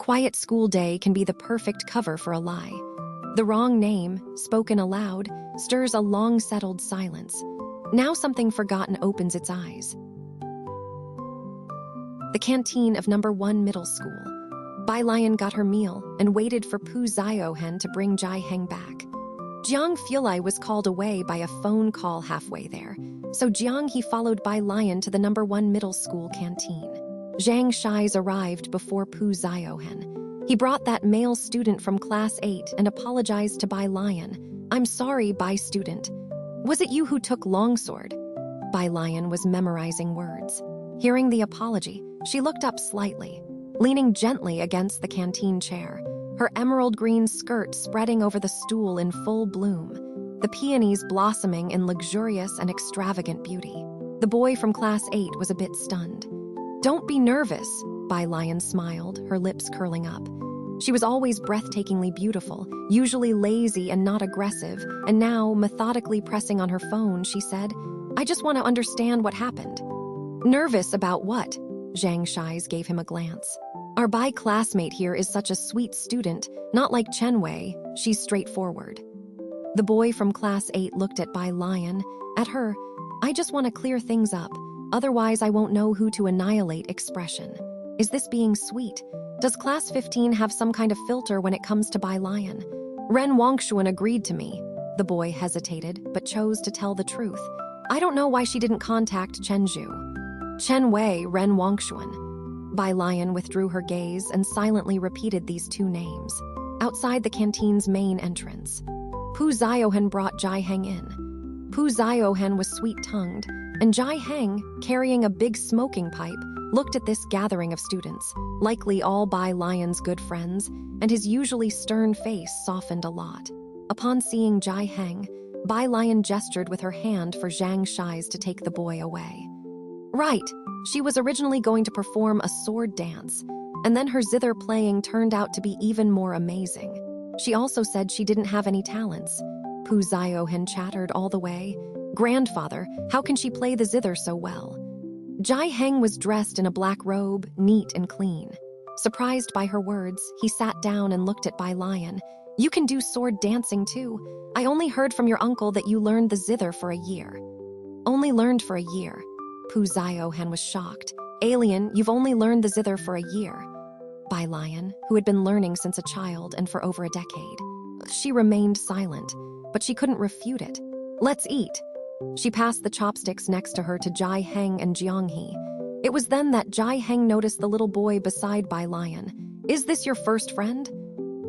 quiet school day can be the perfect cover for a lie. The wrong name, spoken aloud, stirs a long-settled silence. Now something forgotten opens its eyes. The canteen of number 1 middle school. Bai Lian got her meal and waited for Pu Xiaohan to bring Ji Heng back. Jiang Fulai was called away by a phone call halfway there, so Jiang He followed Bai Lian to the number 1 middle school canteen. Jiang Shi's arrived before Pu Xiaohan. He brought that male student from class 8 and apologized to Bai Lian. "I'm sorry, Bai student. Was it you who took longsword?" Bai Lian was memorizing words. Hearing the apology, she looked up slightly, leaning gently against the canteen chair, her emerald green skirt spreading over the stool in full bloom, the peonies blossoming in luxurious and extravagant beauty. The boy from class 8 was a bit stunned. "Don't be nervous," Bai Lian smiled, her lips curling up. She was always breathtakingly beautiful, usually lazy and not aggressive, and now, methodically pressing on her phone, she said, "I just want to understand what happened." "Nervous about what?" Jiang Shi's gave him a glance. "Our Bai classmate here is such a sweet student, not like Chen Wei, she's straightforward." The boy from class 8 looked at Bai Lian, at her, "I just want to clear things up, otherwise I won't know who to annihilate" expression. Is this being sweet? Does class 15 have some kind of filter when it comes to Bai Lian? Ren Wangshuan agreed to me. The boy hesitated, but chose to tell the truth. "I don't know why she didn't contact Chen Zhu." "Chen Wei, Ren Wangshuan." Bai Lian withdrew her gaze and silently repeated these two names. Outside the canteen's main entrance, Pu Xiaohan brought Ji Heng in. Pu Xiaohan was sweet-tongued, and Ji Heng, carrying a big smoking pipe, looked at this gathering of students, likely all Bai Lian's good friends, and his usually stern face softened a lot. Upon seeing Ji Heng, Bai Lian gestured with her hand for Jiang Shi's to take the boy away. Right, she was originally going to perform a sword dance, and then her zither playing turned out to be even more amazing. She also said she didn't have any talents. Pu Xiaohan chattered all the way. "Grandfather, how can she play the zither so well?" Ji Heng was dressed in a black robe, neat and clean. Surprised by her words, he sat down and looked at Bai Lian. "You can do sword dancing too. I only heard from your uncle that you learned the zither for a year." "Only learned for a year?" Pu Xiaohan was shocked. "Alien, you've only learned the zither for a year." Bai Lian, who had been learning since a child and for over a decade. She remained silent, but she couldn't refute it. "Let's eat." She passed the chopsticks next to her to Ji Heng and Jiang He. It was then that Ji Heng noticed the little boy beside Bai Lian. "Is this your first friend?"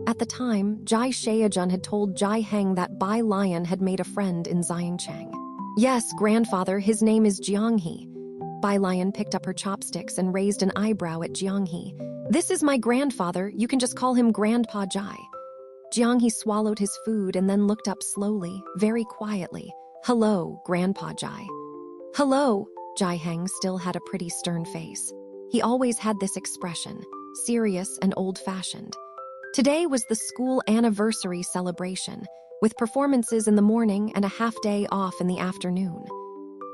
At the time, Ji Shaojun had told Ji Heng that Bai Lian had made a friend in Xiancheng. "Yes, grandfather, his name is Jiang He." Bai Lian picked up her chopsticks and raised an eyebrow at Jiang He. "This is my grandfather, you can just call him Grandpa Ji." Jiang He swallowed his food and then looked up slowly, very quietly. "Hello, Grandpa Ji." "Hello." Ji Heng still had a pretty stern face. He always had this expression, serious and old-fashioned. Today was the school anniversary celebration, with performances in the morning and a half-day off in the afternoon.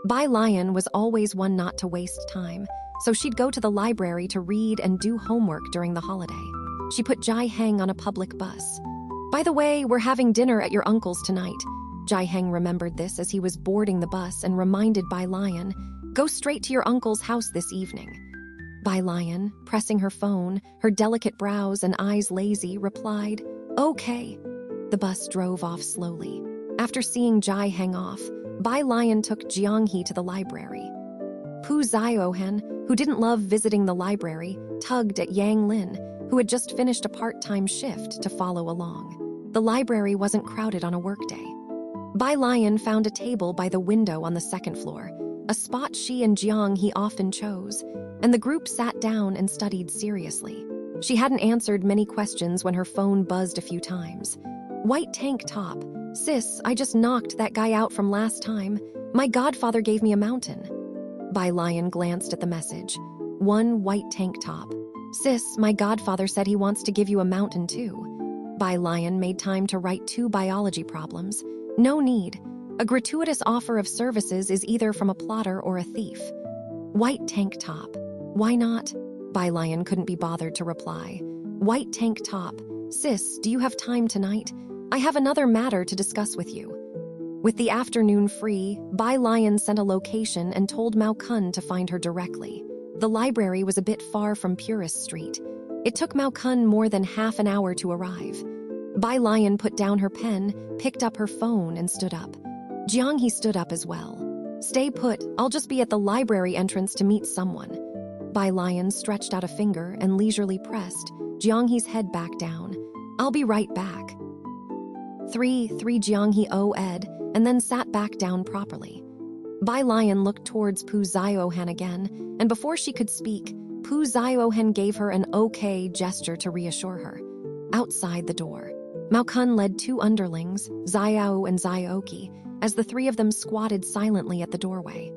Bai Lian was always one not to waste time, so she'd go to the library to read and do homework during the holiday. She put Ji Heng on a public bus. "By the way, we're having dinner at your uncle's tonight." Ji Heng remembered this as he was boarding the bus and reminded Bai Lian, "Go straight to your uncle's house this evening." Bai Lian, pressing her phone, her delicate brows and eyes lazy, replied, "Okay." The bus drove off slowly. After seeing Ji Heng off, Bai Lian took Jiang He to the library. Pu Xiaohan, who didn't love visiting the library, tugged at Yang Lin, who had just finished a part-time shift, to follow along. The library wasn't crowded on a workday. Bai Lian found a table by the window on the second floor, a spot she and Jiang He often chose, and the group sat down and studied seriously. She hadn't answered many questions when her phone buzzed a few times. "White tank top. Sis, I just knocked that guy out from last time. My godfather gave me a mountain." Bai Lian glanced at the message. "One white tank top. Sis, my godfather said he wants to give you a mountain too." Bai Lian made time to write 2 biology problems. No need. A gratuitous offer of services is either from a plotter or a thief. "White tank top. Why not?" Bai Lian couldn't be bothered to reply. white tank top. "Sis, do you have time tonight? I have another matter to discuss with you." With the afternoon free, Bai Lian sent a location and told Mao Kun to find her directly. The library was a bit far from Purist Street. It took Mao Kun more than half an hour to arrive. Bai Lian put down her pen, picked up her phone, and stood up. Jiang He stood up as well. "Stay put, I'll just be at the library entrance to meet someone." Bai Lian stretched out a finger and leisurely pressed Jiang He's head back down. "I'll be right back." 3 Jiang He Ousted, and then sat back down properly. Bai Lian looked towards Pu Xiaohan again, and before she could speak, Pu Xiaohan gave her an okay gesture to reassure her. Outside the door, Mao Kun led 2 underlings, Xiao and Xiaoki, as the 3 of them squatted silently at the doorway.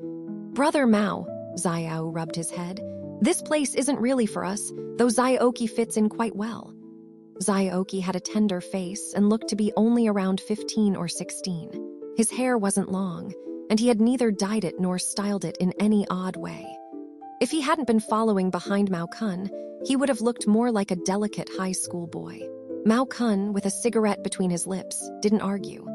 "Brother Mao," Xiao rubbed his head, "this place isn't really for us, though Xiaoki fits in quite well." Xiaoki had a tender face and looked to be only around 15 or 16. His hair wasn't long, and he had neither dyed it nor styled it in any odd way. If he hadn't been following behind Mao Kun, he would have looked more like a delicate high school boy. Mao Kun, with a cigarette between his lips, didn't argue.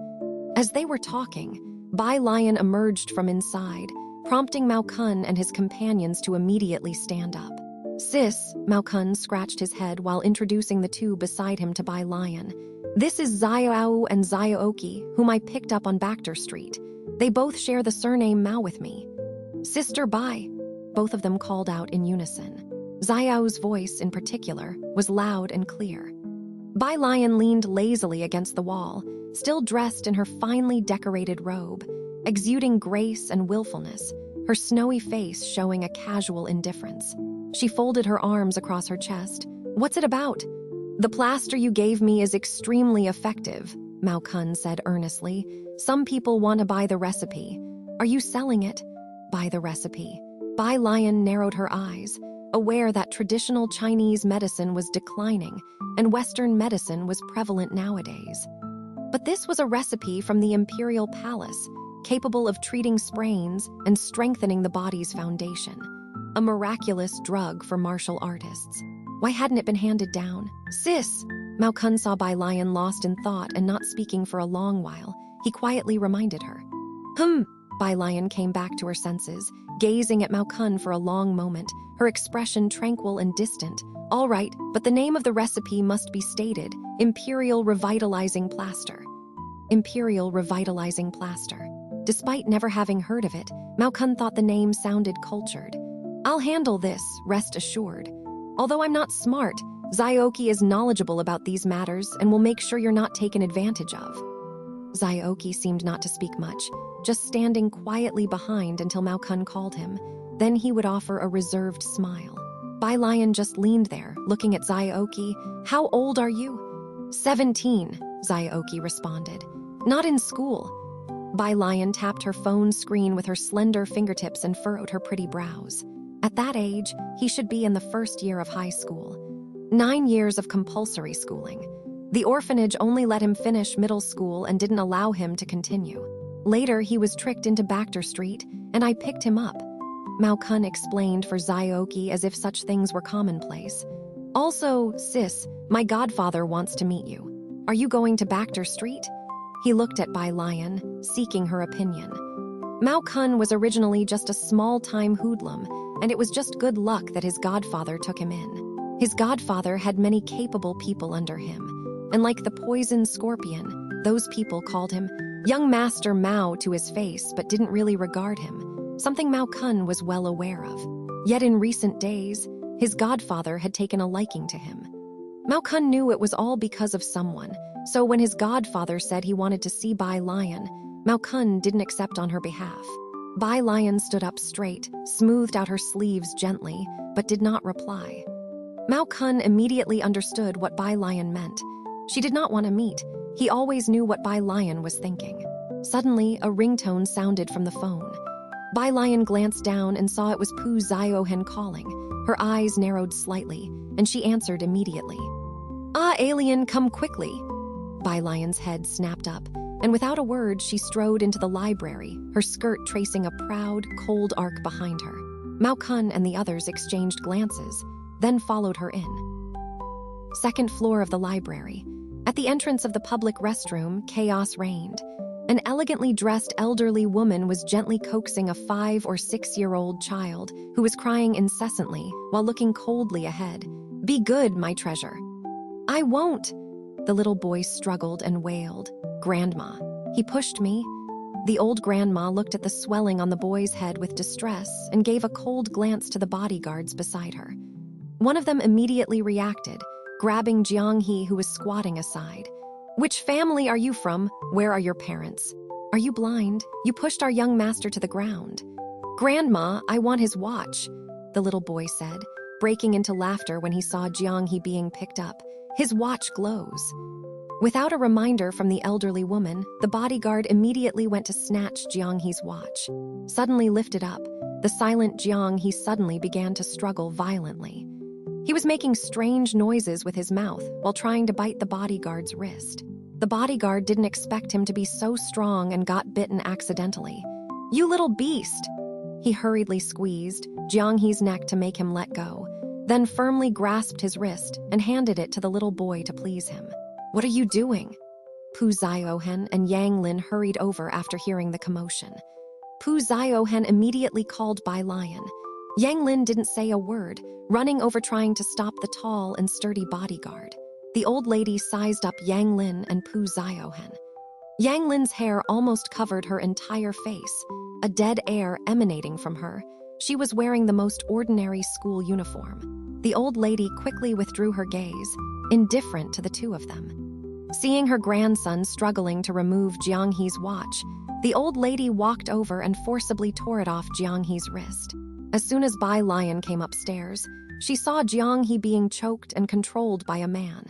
As they were talking, Bai Lian emerged from inside, prompting Mao Kun and his companions to immediately stand up. "Sis," Mao Kun scratched his head while introducing the 2 beside him to Bai Lian. "This is Xiao and Xiaoki, whom I picked up on Bachter Street. They both share the surname Mao with me." "Sister Bai," both of them called out in unison. Xiao's voice, in particular, was loud and clear. Bai Lian leaned lazily against the wall, still dressed in her finely decorated robe, exuding grace and willfulness, her snowy face showing a casual indifference. She folded her arms across her chest. "What's it about?" "The plaster you gave me is extremely effective," Mao Kun said earnestly. "Some people want to buy the recipe. Are you selling it?" "Buy the recipe." Bai Lian narrowed her eyes, aware that traditional Chinese medicine was declining and Western medicine was prevalent nowadays. But this was a recipe from the Imperial Palace, capable of treating sprains and strengthening the body's foundation. A miraculous drug for martial artists. Why hadn't it been handed down? "Sis!" Mao Kun saw Bai Lian lost in thought and not speaking for a long while. He quietly reminded her. Bai Lian came back to her senses, gazing at Mao Kun for a long moment, her expression tranquil and distant. "All right, but the name of the recipe must be stated. Imperial Revitalizing Plaster." Imperial Revitalizing Plaster. Despite never having heard of it, Mao Kun thought the name sounded cultured. "I'll handle this, rest assured. Although I'm not smart, Xiaoki is knowledgeable about these matters and will make sure you're not taken advantage of." Xiaoki seemed not to speak much, just standing quietly behind until Mao Kun called him. Then he would offer a reserved smile. Bai Lian just leaned there, looking at Xiaoki. "How old are you?" 17, Xiaoki responded. "Not in school." Bai Lian tapped her phone screen with her slender fingertips and furrowed her pretty brows. At that age, he should be in the first year of high school. 9 years of compulsory schooling. The orphanage only let him finish middle school and didn't allow him to continue. Later, he was tricked into Bachter Street, and I picked him up. Mao Kun explained for Xiaoki as if such things were commonplace. "Also, sis, my godfather wants to meet you. Are you going to Bachter Street?" He looked at Bai Lian, seeking her opinion. Mao Kun was originally just a small-time hoodlum, and it was just good luck that his godfather took him in. His godfather had many capable people under him, and like the poison scorpion, those people called him Young Master Mao to his face but didn't really regard him, something Mao Kun was well aware of. Yet in recent days, his godfather had taken a liking to him. Mao Kun knew it was all because of someone, so when his godfather said he wanted to see Bai Lian, Mao Kun didn't accept on her behalf. Bai Lian stood up straight, smoothed out her sleeves gently, but did not reply. Mao Kun immediately understood what Bai Lian meant. She did not want to meet. He always knew what Bai Lian was thinking. Suddenly, a ringtone sounded from the phone. Bai Lian glanced down and saw it was Pu Xiaohan calling. Her eyes narrowed slightly, and she answered immediately. "Ah, alien, come quickly." Bai Lian's head snapped up, and without a word, she strode into the library, her skirt tracing a proud, cold arc behind her. Mao Kun and the others exchanged glances, then followed her in. second floor of the library. At the entrance of the public restroom, chaos reigned. An elegantly dressed elderly woman was gently coaxing a 5 or 6-year-old child who was crying incessantly while looking coldly ahead. "Be good, my treasure." "I won't." The little boy struggled and wailed. "Grandma, he pushed me." The old grandma looked at the swelling on the boy's head with distress and gave a cold glance to the bodyguards beside her. One of them immediately reacted, grabbing Jiang He, who was squatting aside. "Which family are you from? Where are your parents? Are you blind? You pushed our young master to the ground." "Grandma, I want his watch," the little boy said, breaking into laughter when he saw Jiang He being picked up. "His watch glows." Without a reminder from the elderly woman, the bodyguard immediately went to snatch Jiang He's watch. Suddenly lifted up, the silent Jiang He suddenly began to struggle violently. He was making strange noises with his mouth while trying to bite the bodyguard's wrist. The bodyguard didn't expect him to be so strong and got bitten accidentally. "You little beast!" He hurriedly squeezed Jiang He's neck to make him let go, then firmly grasped his wrist and handed it to the little boy to please him. "What are you doing?" Pu Xiaohan and Yang Lin hurried over after hearing the commotion. Pu Xiaohan immediately called Bai Lian. Yang Lin didn't say a word, running over trying to stop the tall and sturdy bodyguard. The old lady sized up Yang Lin and Pu Xiaohan. Yang Lin's hair almost covered her entire face, a dead air emanating from her. She was wearing the most ordinary school uniform. The old lady quickly withdrew her gaze, indifferent to the two of them. Seeing her grandson struggling to remove Jiang He's watch, the old lady walked over and forcibly tore it off Jiang He's wrist. As soon as Bai Lian came upstairs, she saw Jiang He being choked and controlled by a man.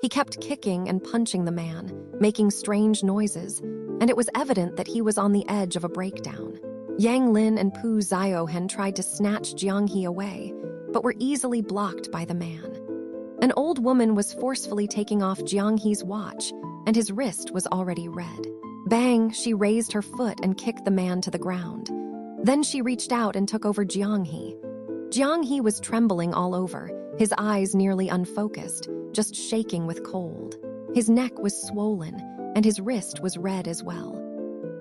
He kept kicking and punching the man, making strange noises, and it was evident that he was on the edge of a breakdown. Yang Lin and Pu Xiaohan tried to snatch Jiang He away, but were easily blocked by the man. An old woman was forcefully taking off Jiang He's watch, and his wrist was already red. Bang, she raised her foot and kicked the man to the ground. Then she reached out and took over Jiang He. Jiang He was trembling all over, his eyes nearly unfocused, just shaking with cold. His neck was swollen, and his wrist was red as well.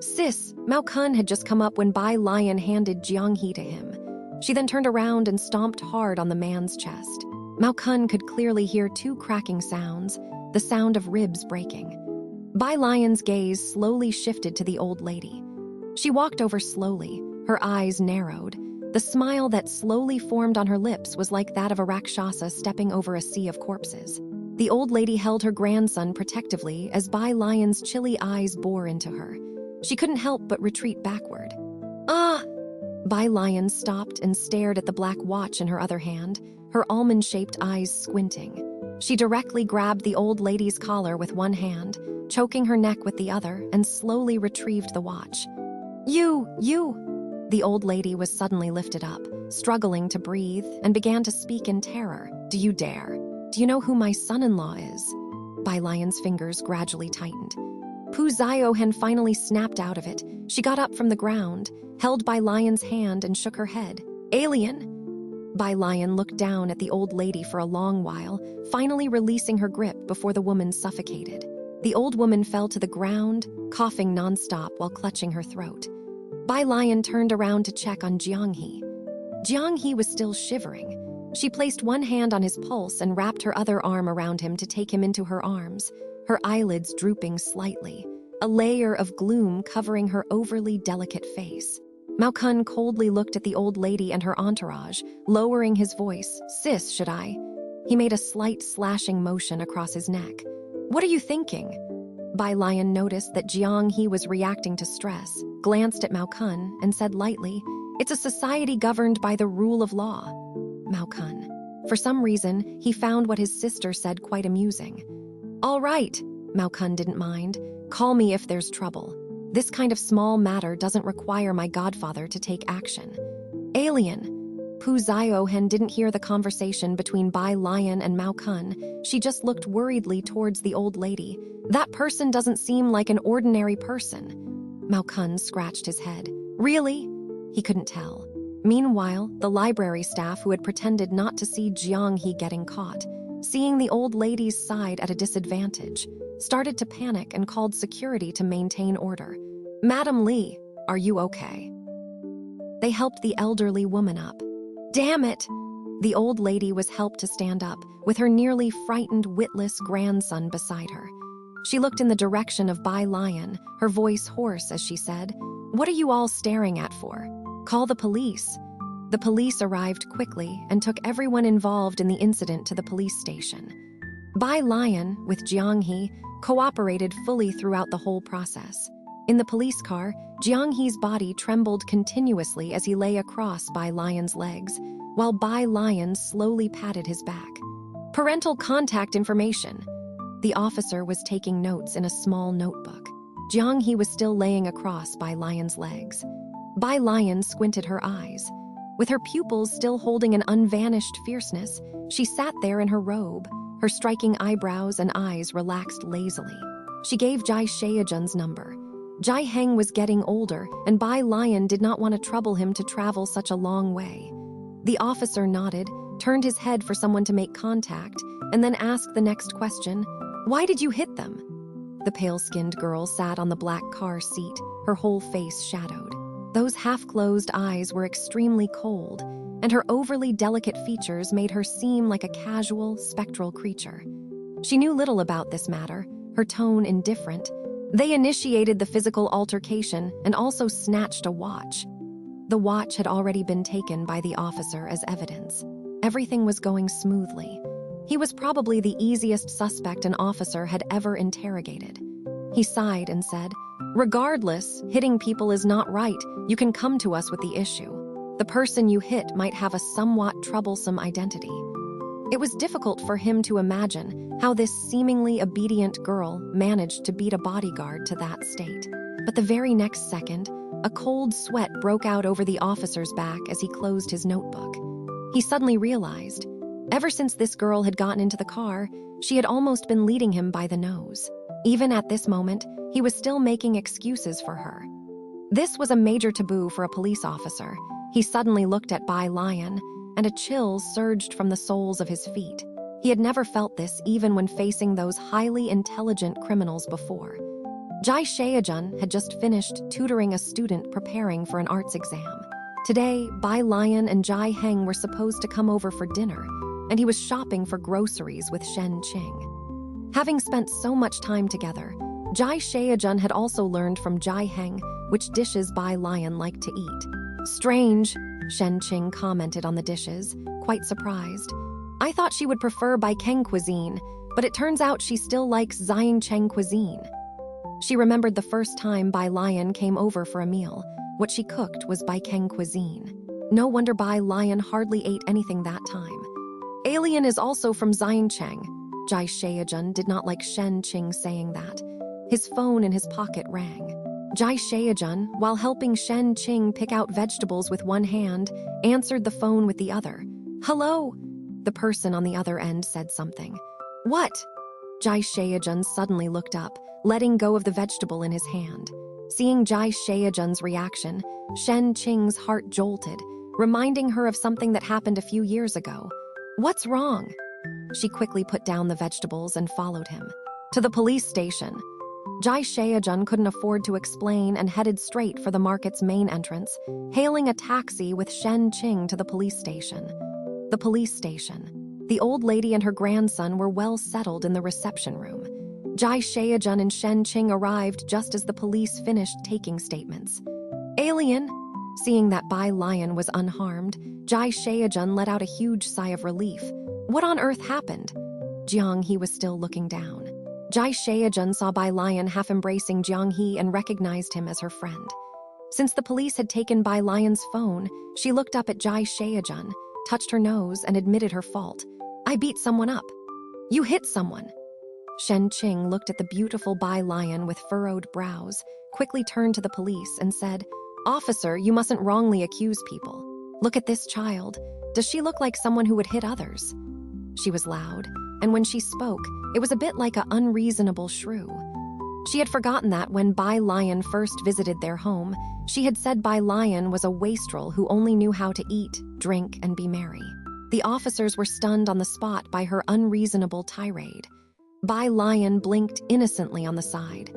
"Sis," Mao Kun had just come up when Bai Lian handed Jiang He to him. She then turned around and stomped hard on the man's chest. Mao Kun could clearly hear 2 cracking sounds, the sound of ribs breaking. Bai Lian's gaze slowly shifted to the old lady. She walked over slowly, her eyes narrowed. The smile that slowly formed on her lips was like that of a Rakshasa stepping over a sea of corpses. The old lady held her grandson protectively as Bai Lian's chilly eyes bore into her. She couldn't help but retreat backward. "Ah!" Bai Lian stopped and stared at the black watch in her other hand, her almond-shaped eyes squinting. She directly grabbed the old lady's collar with one hand, choking her neck with the other, and slowly retrieved the watch. You! The old lady was suddenly lifted up, struggling to breathe, and began to speak in terror. "Do you dare? Do you know who my son-in-law is?" Bai Lian's fingers gradually tightened. Pu Xiaohan finally snapped out of it. She got up from the ground, held Bai Lian's hand, and shook her head. "Alien!" Bai Lian looked down at the old lady for a long while, finally releasing her grip before the woman suffocated. The old woman fell to the ground, coughing nonstop while clutching her throat. Bai Lian turned around to check on Jiang He. Jiang He was still shivering. She placed one hand on his pulse and wrapped her other arm around him to take him into her arms, her eyelids drooping slightly, a layer of gloom covering her overly delicate face. Mao Kun coldly looked at the old lady and her entourage, lowering his voice. "Sis, should I?" He made a slight slashing motion across his neck. "What are you thinking?" Bai Lian noticed that Jiang He was reacting to stress, glanced at Mao Kun, and said lightly, "It's a society governed by the rule of law." Mao Kun. For some reason, he found what his sister said quite amusing. "All right," Mao Kun didn't mind. "Call me if there's trouble. This kind of small matter doesn't require my godfather to take action." "Alien." Pu Xiaohan didn't hear the conversation between Bai Lian and Mao Kun. She just looked worriedly towards the old lady. "That person doesn't seem like an ordinary person." Mao Kun scratched his head. "Really?" He couldn't tell. Meanwhile, the library staff who had pretended not to see Jiang He getting caught. seeing the old lady's side at a disadvantage, started to panic and called security to maintain order. "Madam Li, are you okay?" They helped the elderly woman up. "Damn it!" The old lady was helped to stand up, with her nearly frightened, witless grandson beside her. She looked in the direction of Bai Lian, her voice hoarse as she said, "What are you all staring at for? Call the police." The police arrived quickly and took everyone involved in the incident to the police station. Bai Lian, with Jiang He, cooperated fully throughout the whole process. In the police car, Jiang He's body trembled continuously as he lay across Bai Lian's legs, while Bai Lian slowly patted his back. Parental contact information. The officer was taking notes in a small notebook. Jiang He was still laying across Bai Lian's legs. Bai Lian squinted her eyes. With her pupils still holding an unvanished fierceness, she sat there in her robe, her striking eyebrows and eyes relaxed lazily. She gave Ji Shaojun's number. Ji Heng was getting older, and Bai Lian did not want to trouble him to travel such a long way. The officer nodded, turned his head for someone to make contact, and then asked the next question, "Why did you hit them?" The pale-skinned girl sat on the black car seat, her whole face shadowed. Those half-closed eyes were extremely cold, and her overly delicate features made her seem like a casual, spectral creature. She knew little about this matter, her tone indifferent. They initiated the physical altercation and also snatched a watch. The watch had already been taken by the officer as evidence. Everything was going smoothly. He was probably the easiest suspect an officer had ever interrogated. He sighed and said, "Regardless, hitting people is not right. You can come to us with the issue. The person you hit might have a somewhat troublesome identity." It was difficult for him to imagine how this seemingly obedient girl managed to beat a bodyguard to that state. But the very next second, a cold sweat broke out over the officer's back as he closed his notebook. He suddenly realized, ever since this girl had gotten into the car, she had almost been leading him by the nose. Even at this moment, he was still making excuses for her. This was a major taboo for a police officer. He suddenly looked at Bai Lian, and a chill surged from the soles of his feet. He had never felt this even when facing those highly intelligent criminals before. Ji Shaojun had just finished tutoring a student preparing for an arts exam. Today, Bai Lian and Ji Heng were supposed to come over for dinner, and he was shopping for groceries with Shen Qing. Having spent so much time together, Ji Shaojun had also learned from Ji Heng which dishes Bai Lian liked to eat. "Strange," Shen Qing commented on the dishes, quite surprised. "I thought she would prefer Bai Keng cuisine, but it turns out she still likes Jiang Cheng cuisine." She remembered the first time Bai Lian came over for a meal. What she cooked was Bai Keng cuisine. No wonder Bai Lian hardly ate anything that time. "Alien is also from Jiang Cheng." Ji Shaojun did not like Shen Qing saying that. His phone in his pocket rang. Ji Shaojun, while helping Shen Qing pick out vegetables with one hand, answered the phone with the other. "Hello?" The person on the other end said something. "What?" Ji Shaojun suddenly looked up, letting go of the vegetable in his hand. Seeing Ji Shaojun's reaction, Shen Qing's heart jolted, reminding her of something that happened a few years ago. "What's wrong?" She quickly put down the vegetables and followed him. "To the police station." Ji Shaojun couldn't afford to explain and headed straight for the market's main entrance, hailing a taxi with Shen Qing to the police station. The police station. The old lady and her grandson were well settled in the reception room. Ji Shaojun and Shen Qing arrived just as the police finished taking statements. "Alien?" Seeing that Bai Lian was unharmed, Ji Shaojun let out a huge sigh of relief. "What on earth happened?" Jiang He was still looking down. Ji Shaojun saw Bai Lian half embracing Jiang He and recognized him as her friend. Since the police had taken Bai Lian's phone, she looked up at Ji Shaojun, touched her nose, and admitted her fault. "I beat someone up." "You hit someone." Shen Qing looked at the beautiful Bai Lian with furrowed brows, quickly turned to the police and said, "Officer, you mustn't wrongly accuse people. Look at this child. Does she look like someone who would hit others?" She was loud, and when she spoke, it was a bit like an unreasonable shrew. She had forgotten that when Bai Lian first visited their home, she had said Bai Lian was a wastrel who only knew how to eat, drink, and be merry. The officers were stunned on the spot by her unreasonable tirade. Bai Lian blinked innocently on the side.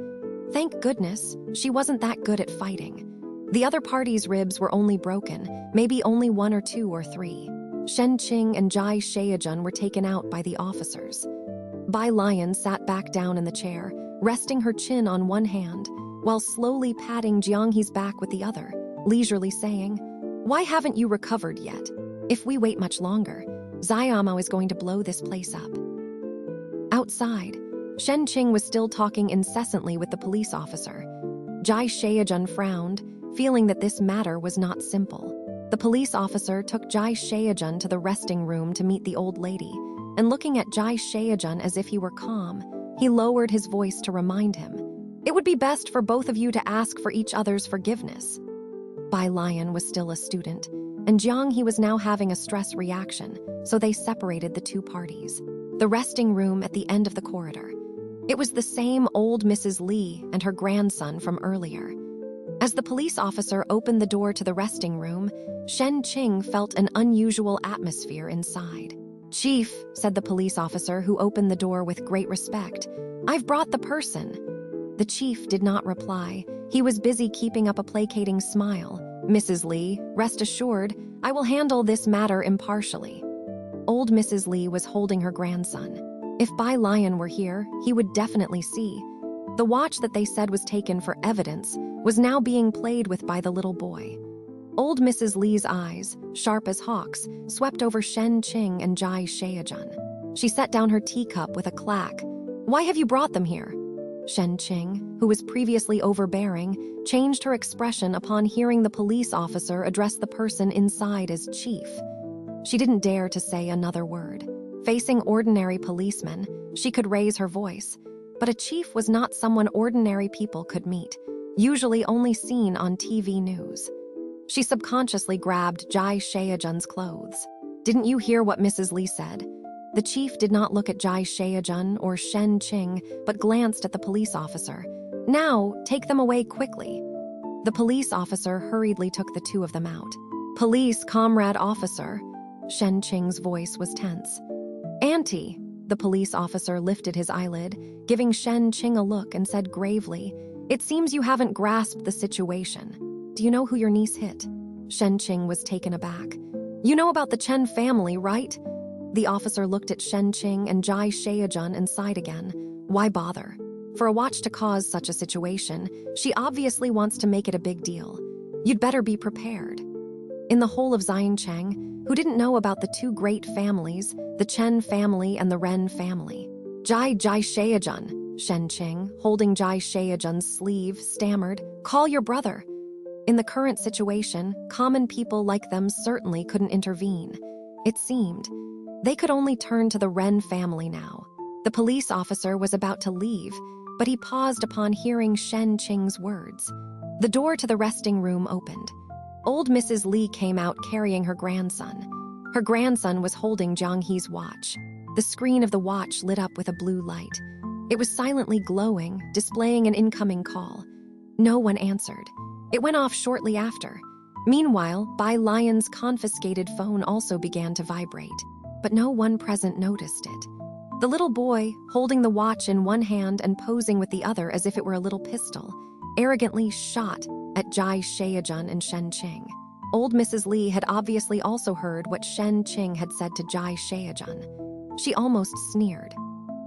Thank goodness, she wasn't that good at fighting. The other party's ribs were only broken, maybe only 1 or 2 or 3. Shen Qing and Ji Shaojun were taken out by the officers. Bai Lian sat back down in the chair, resting her chin on one hand, while slowly patting Jiang He's back with the other, leisurely saying, "Why haven't you recovered yet? If we wait much longer, Xiaomao is going to blow this place up." Outside, Shen Qing was still talking incessantly with the police officer. Ji Shaojun frowned, feeling that this matter was not simple. The police officer took Ji Shaojun to the resting room to meet the old lady, and looking at Ji Shaojun as if he were calm, he lowered his voice to remind him, "It would be best for both of you to ask for each other's forgiveness." Bai Lian was still a student, and Jiang He was now having a stress reaction, so they separated the two parties. The resting room at the end of the corridor. It was the same old Mrs. Li and her grandson from earlier. As the police officer opened the door to the resting room, Shen Qing felt an unusual atmosphere inside. "Chief," said the police officer who opened the door with great respect, "I've brought the person." The chief did not reply. He was busy keeping up a placating smile. "Mrs. Li, rest assured, I will handle this matter impartially." Old Mrs. Li was holding her grandson. If Bai Lian were here, he would definitely see. The watch that they said was taken for evidence was now being played with by the little boy. Old Mrs. Li's eyes, sharp as hawks, swept over Shen Qing and Ji Shaojun. She set down her teacup with a clack. "Why have you brought them here?" Shen Qing, who was previously overbearing, changed her expression upon hearing the police officer address the person inside as chief. She didn't dare to say another word. Facing ordinary policemen, she could raise her voice, but a chief was not someone ordinary people could meet, usually only seen on TV news. She subconsciously grabbed Ji Shaojun's clothes. "Didn't you hear what Mrs. Li said?" The chief did not look at Ji Shaojun or Shen Qing, but glanced at the police officer. "Now, take them away quickly." The police officer hurriedly took the two of them out. "Police, comrade officer." Shen Qing's voice was tense. "Auntie," the police officer lifted his eyelid, giving Shen Qing a look and said gravely, "It seems you haven't grasped the situation. Do you know who your niece hit?" Shen Qing was taken aback. "You know about the Chen family, right?" The officer looked at Shen Qing and Ji Shaojun and sighed again. Why bother? For a watch to cause such a situation, she obviously wants to make it a big deal. You'd better be prepared. In the whole of Xiancheng, who didn't know about the two great families, the Chen family and the Ren family? Ji Shaojun, Shen Qing, holding Ji Shaojun's sleeve, stammered, "Call your brother." In the current situation, common people like them certainly couldn't intervene. It seemed they could only turn to the Ren family now. The police officer was about to leave, but he paused upon hearing Shen Qing's words. The door to the resting room opened. Old Mrs. Li came out carrying her grandson. Her grandson was holding Jiang He's watch. The screen of the watch lit up with a blue light. It was silently glowing, displaying an incoming call. No one answered. It went off shortly after. Meanwhile, Bai Lian's confiscated phone also began to vibrate, but no one present noticed it. The little boy, holding the watch in one hand and posing with the other as if it were a little pistol, arrogantly shot at Ji Shaojun and Shen Qing. Old Mrs. Li had obviously also heard what Shen Qing had said to Ji Shaojun. She almost sneered.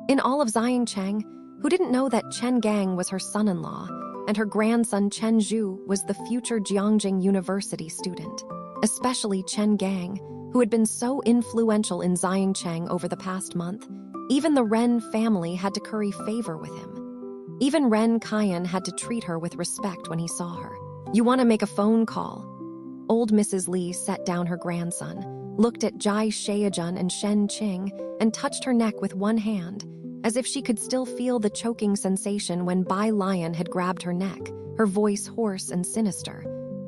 In all of Xiancheng, who didn't know that Chen Gang was her son-in-law, and her grandson Chen Zhu was the future Jiangjing University student, especially Chen Gang, who had been so influential in Xiancheng over the past month. Even the Ren family had to curry favor with him. Even Ren Kaiyan had to treat her with respect when he saw her. "You want to make a phone call?" Old Mrs. Li set down her grandson, looked at Ji Shaojun and Shen Qing, and touched her neck with one hand, as if she could still feel the choking sensation when Bai Lian had grabbed her neck, her voice hoarse and sinister.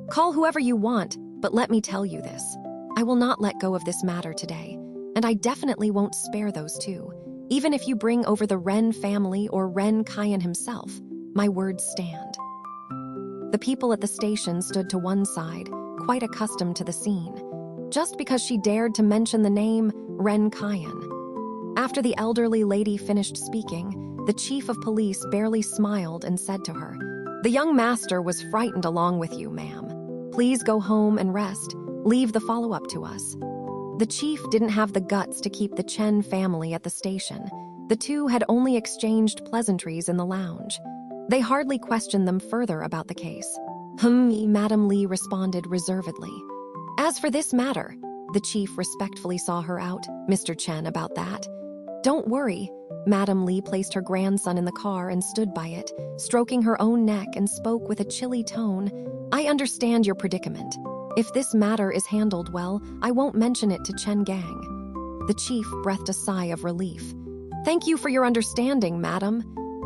"Call whoever you want, but let me tell you this. I will not let go of this matter today, and I definitely won't spare those two. Even if you bring over the Ren family or Ren Kaiyan himself, my words stand." The people at the station stood to one side, quite accustomed to the scene. just because she dared to mention the name Ren Kian. After the elderly lady finished speaking, the chief of police barely smiled and said to her, "The young master was frightened along with you, ma'am. Please go home and rest. Leave the follow-up to us." The chief didn't have the guts to keep the Chen family at the station. The two had only exchanged pleasantries in the lounge. They hardly questioned them further about the case. Madam Li responded reservedly. "As for this matter," the chief respectfully saw her out, "Mr. Chen, about that. Don't worry." Madam Li placed her grandson in the car and stood by it, stroking her own neck, and spoke with a chilly tone. "I understand your predicament. If this matter is handled well, I won't mention it to Chen Gang." The chief breathed a sigh of relief. "Thank you for your understanding, madam."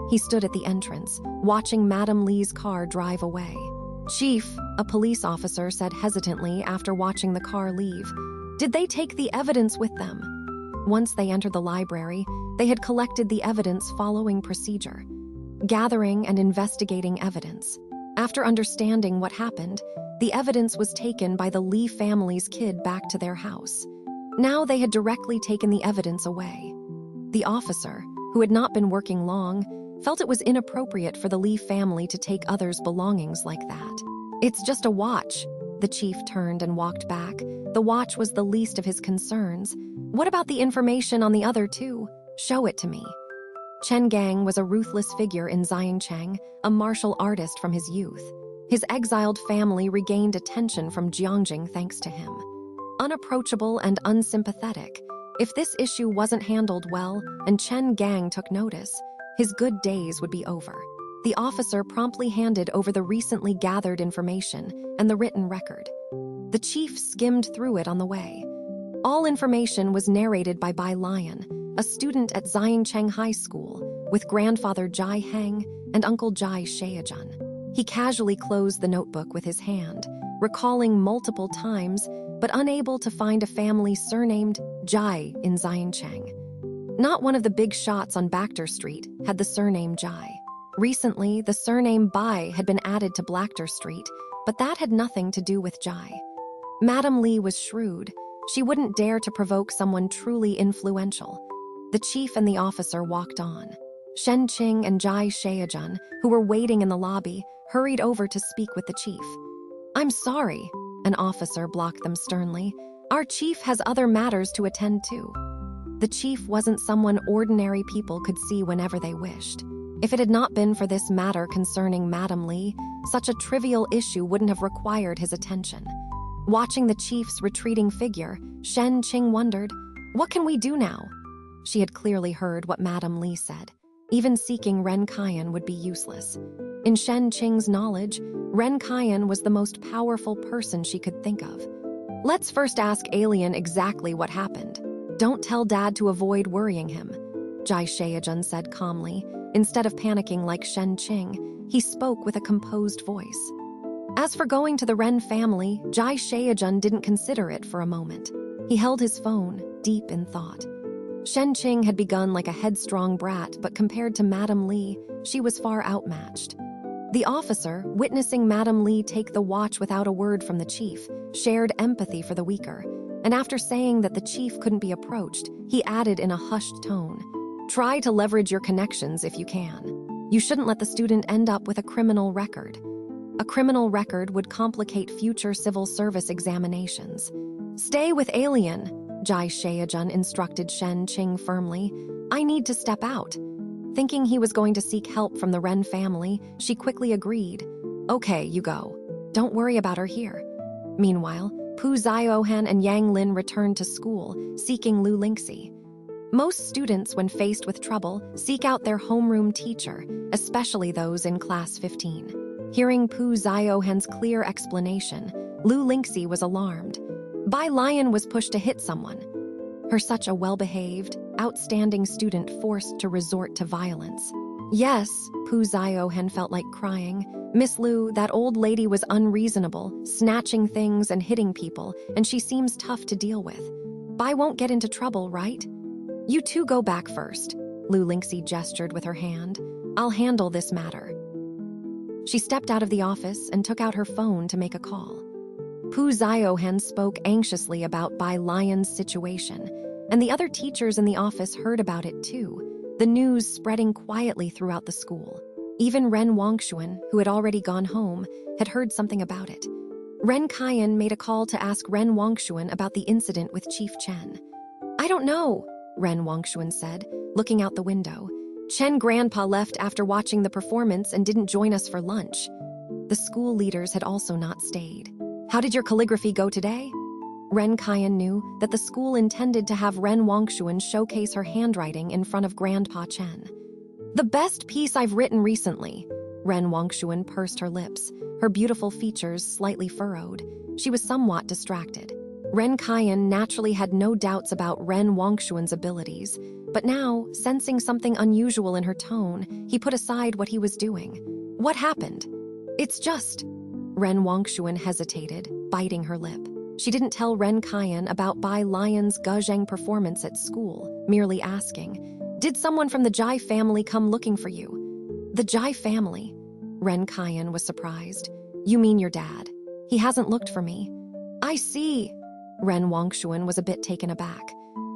He stood at the entrance, watching Madam Li's car drive away. "Chief," a police officer said hesitantly after watching the car leave, "did they take the evidence with them?" Once they entered the library, they had collected the evidence following procedure, gathering and investigating evidence. After understanding what happened, the evidence was taken by the Li family's kid back to their house. Now they had directly taken the evidence away. The officer, who had not been working long, felt it was inappropriate for the Li family to take others' belongings like that. "It's just a watch." The chief turned and walked back. The watch was the least of his concerns. "What about the information on the other two? Show it to me." Chen Gang was a ruthless figure in Xiangcheng, a martial artist from his youth. His exiled family regained attention from Jiangjing thanks to him. Unapproachable and unsympathetic, if this issue wasn't handled well and Chen Gang took notice, his good days would be over. The officer promptly handed over the recently gathered information and the written record. The chief skimmed through it on the way. All information was narrated by Bai Lian, a student at Xiangcheng High School, with grandfather Ji Heng and uncle Ji Shaojun. He casually closed the notebook with his hand, recalling multiple times, but unable to find a family surnamed Ji in Xiangcheng. Not one of the big shots on Bachter Street had the surname Ji. Recently, the surname Bai had been added to Blackter Street, but that had nothing to do with Ji. Madam Li was shrewd. She wouldn't dare to provoke someone truly influential. The chief and the officer walked on. Shen Qing and Ji Shaojun, who were waiting in the lobby, hurried over to speak with the chief. "I'm sorry," an officer blocked them sternly. "Our chief has other matters to attend to." The chief wasn't someone ordinary people could see whenever they wished. If it had not been for this matter concerning Madam Li, such a trivial issue wouldn't have required his attention. Watching the chief's retreating figure, Shen Qing wondered, "What can we do now?" She had clearly heard what Madam Li said. Even seeking Ren Kian would be useless. In Shen Qing's knowledge, Ren Kian was the most powerful person she could think of. "Let's first ask Alien exactly what happened. Don't tell Dad to avoid worrying him," Ji Shaojun said calmly. Instead of panicking like Shen Qing, he spoke with a composed voice. As for going to the Ren family, Ji Shaojun didn't consider it for a moment. He held his phone, deep in thought. Shen Qing had begun like a headstrong brat, but compared to Madam Li, she was far outmatched. The officer, witnessing Madam Li take the watch without a word from the chief, shared empathy for the weaker, and after saying that the chief couldn't be approached, he added in a hushed tone, "Try to leverage your connections if you can. You shouldn't let the student end up with a criminal record. A criminal record would complicate future civil service examinations. Stay with Alien," Ji Shaojun instructed Shen Qing firmly. "I need to step out." Thinking he was going to seek help from the Ren family, she quickly agreed. "Okay, you go. Don't worry about her here." Meanwhile, Pu Xiaohan and Yang Lin returned to school, seeking Lu Lingxi. Most students, when faced with trouble, seek out their homeroom teacher, especially those in class 15. Hearing Pu Xiaohan's clear explanation, Lu Lingxi was alarmed. Bai Lian was pushed to hit someone. Her such a well-behaved, outstanding student forced to resort to violence. "Yes," Pu Xiaohan felt like crying. "Miss Lu, that old lady was unreasonable, snatching things and hitting people, and she seems tough to deal with. Bai won't get into trouble, right? You two go back first." Lu Lingxi gestured with her hand. "I'll handle this matter." She stepped out of the office and took out her phone to make a call. Pu Xiaohan spoke anxiously about Bai Lian's situation, and the other teachers in the office heard about it too, the news spreading quietly throughout the school. Even Ren Wangshuan, who had already gone home, had heard something about it. Ren Kaiyan made a call to ask Ren Wangshuan about the incident with Chief Chen. "I don't know," Ren Wangshuan said, looking out the window. "Chen grandpa left after watching the performance and didn't join us for lunch." The school leaders had also not stayed. "How did your calligraphy go today?" Ren Kaiyan knew that the school intended to have Ren Wangshuan showcase her handwriting in front of Grandpa Chen. "The best piece I've written recently." Ren Wangshuan pursed her lips, her beautiful features slightly furrowed. She was somewhat distracted. Ren Kaiyan naturally had no doubts about Ren Wangshuan's abilities, but now, sensing something unusual in her tone, he put aside what he was doing. "What happened?" "It's just..." Ren Wangshuan hesitated, biting her lip. She didn't tell Ren Kaiyan about Bai Lian's Guzheng performance at school, merely asking, "Did someone from the Ji family come looking for you?" "The Ji family?" Ren Kaiyan was surprised. "You mean your dad? He hasn't looked for me." "I see." Ren Wangshuan was a bit taken aback.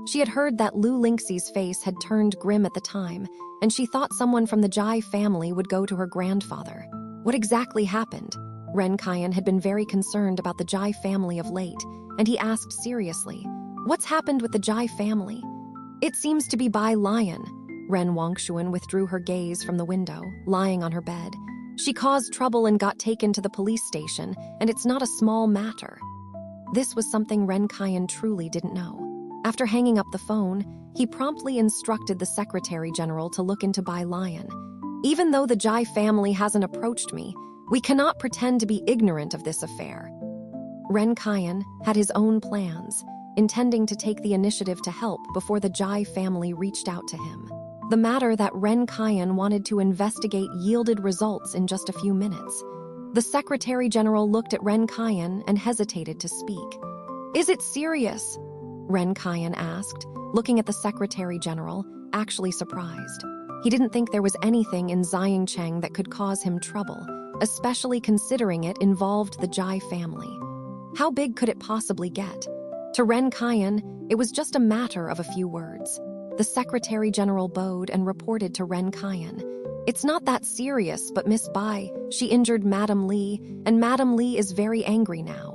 She had heard that Lu Lingxi's face had turned grim at the time, and she thought someone from the Ji family would go to her grandfather. What exactly happened? Ren Kaiyan had been very concerned about the Ji family of late, and he asked seriously, "What's happened with the Ji family?" "It seems to be Bai Lian." Ren Wangshuan withdrew her gaze from the window, lying on her bed. "She caused trouble and got taken to the police station, and it's not a small matter." This was something Ren Kaiyan truly didn't know. After hanging up the phone, he promptly instructed the Secretary General to look into Bai Lian. "Even though the Ji family hasn't approached me, we cannot pretend to be ignorant of this affair." Ren Kaiyan had his own plans, intending to take the initiative to help before the Ji family reached out to him. The matter that Ren Kaiyan wanted to investigate yielded results in just a few minutes. The Secretary General looked at Ren Kaiyan and hesitated to speak. "Is it serious?" Ren Kaiyan asked, looking at the Secretary General, actually surprised. He didn't think there was anything in Xiangcheng that could cause him trouble, especially considering it involved the Ji family. How big could it possibly get? To Ren Kaiyan, it was just a matter of a few words. The Secretary General bowed and reported to Ren Kaiyan. "It's not that serious, but Miss Bai, she injured Madame Li, and Madame Li is very angry now."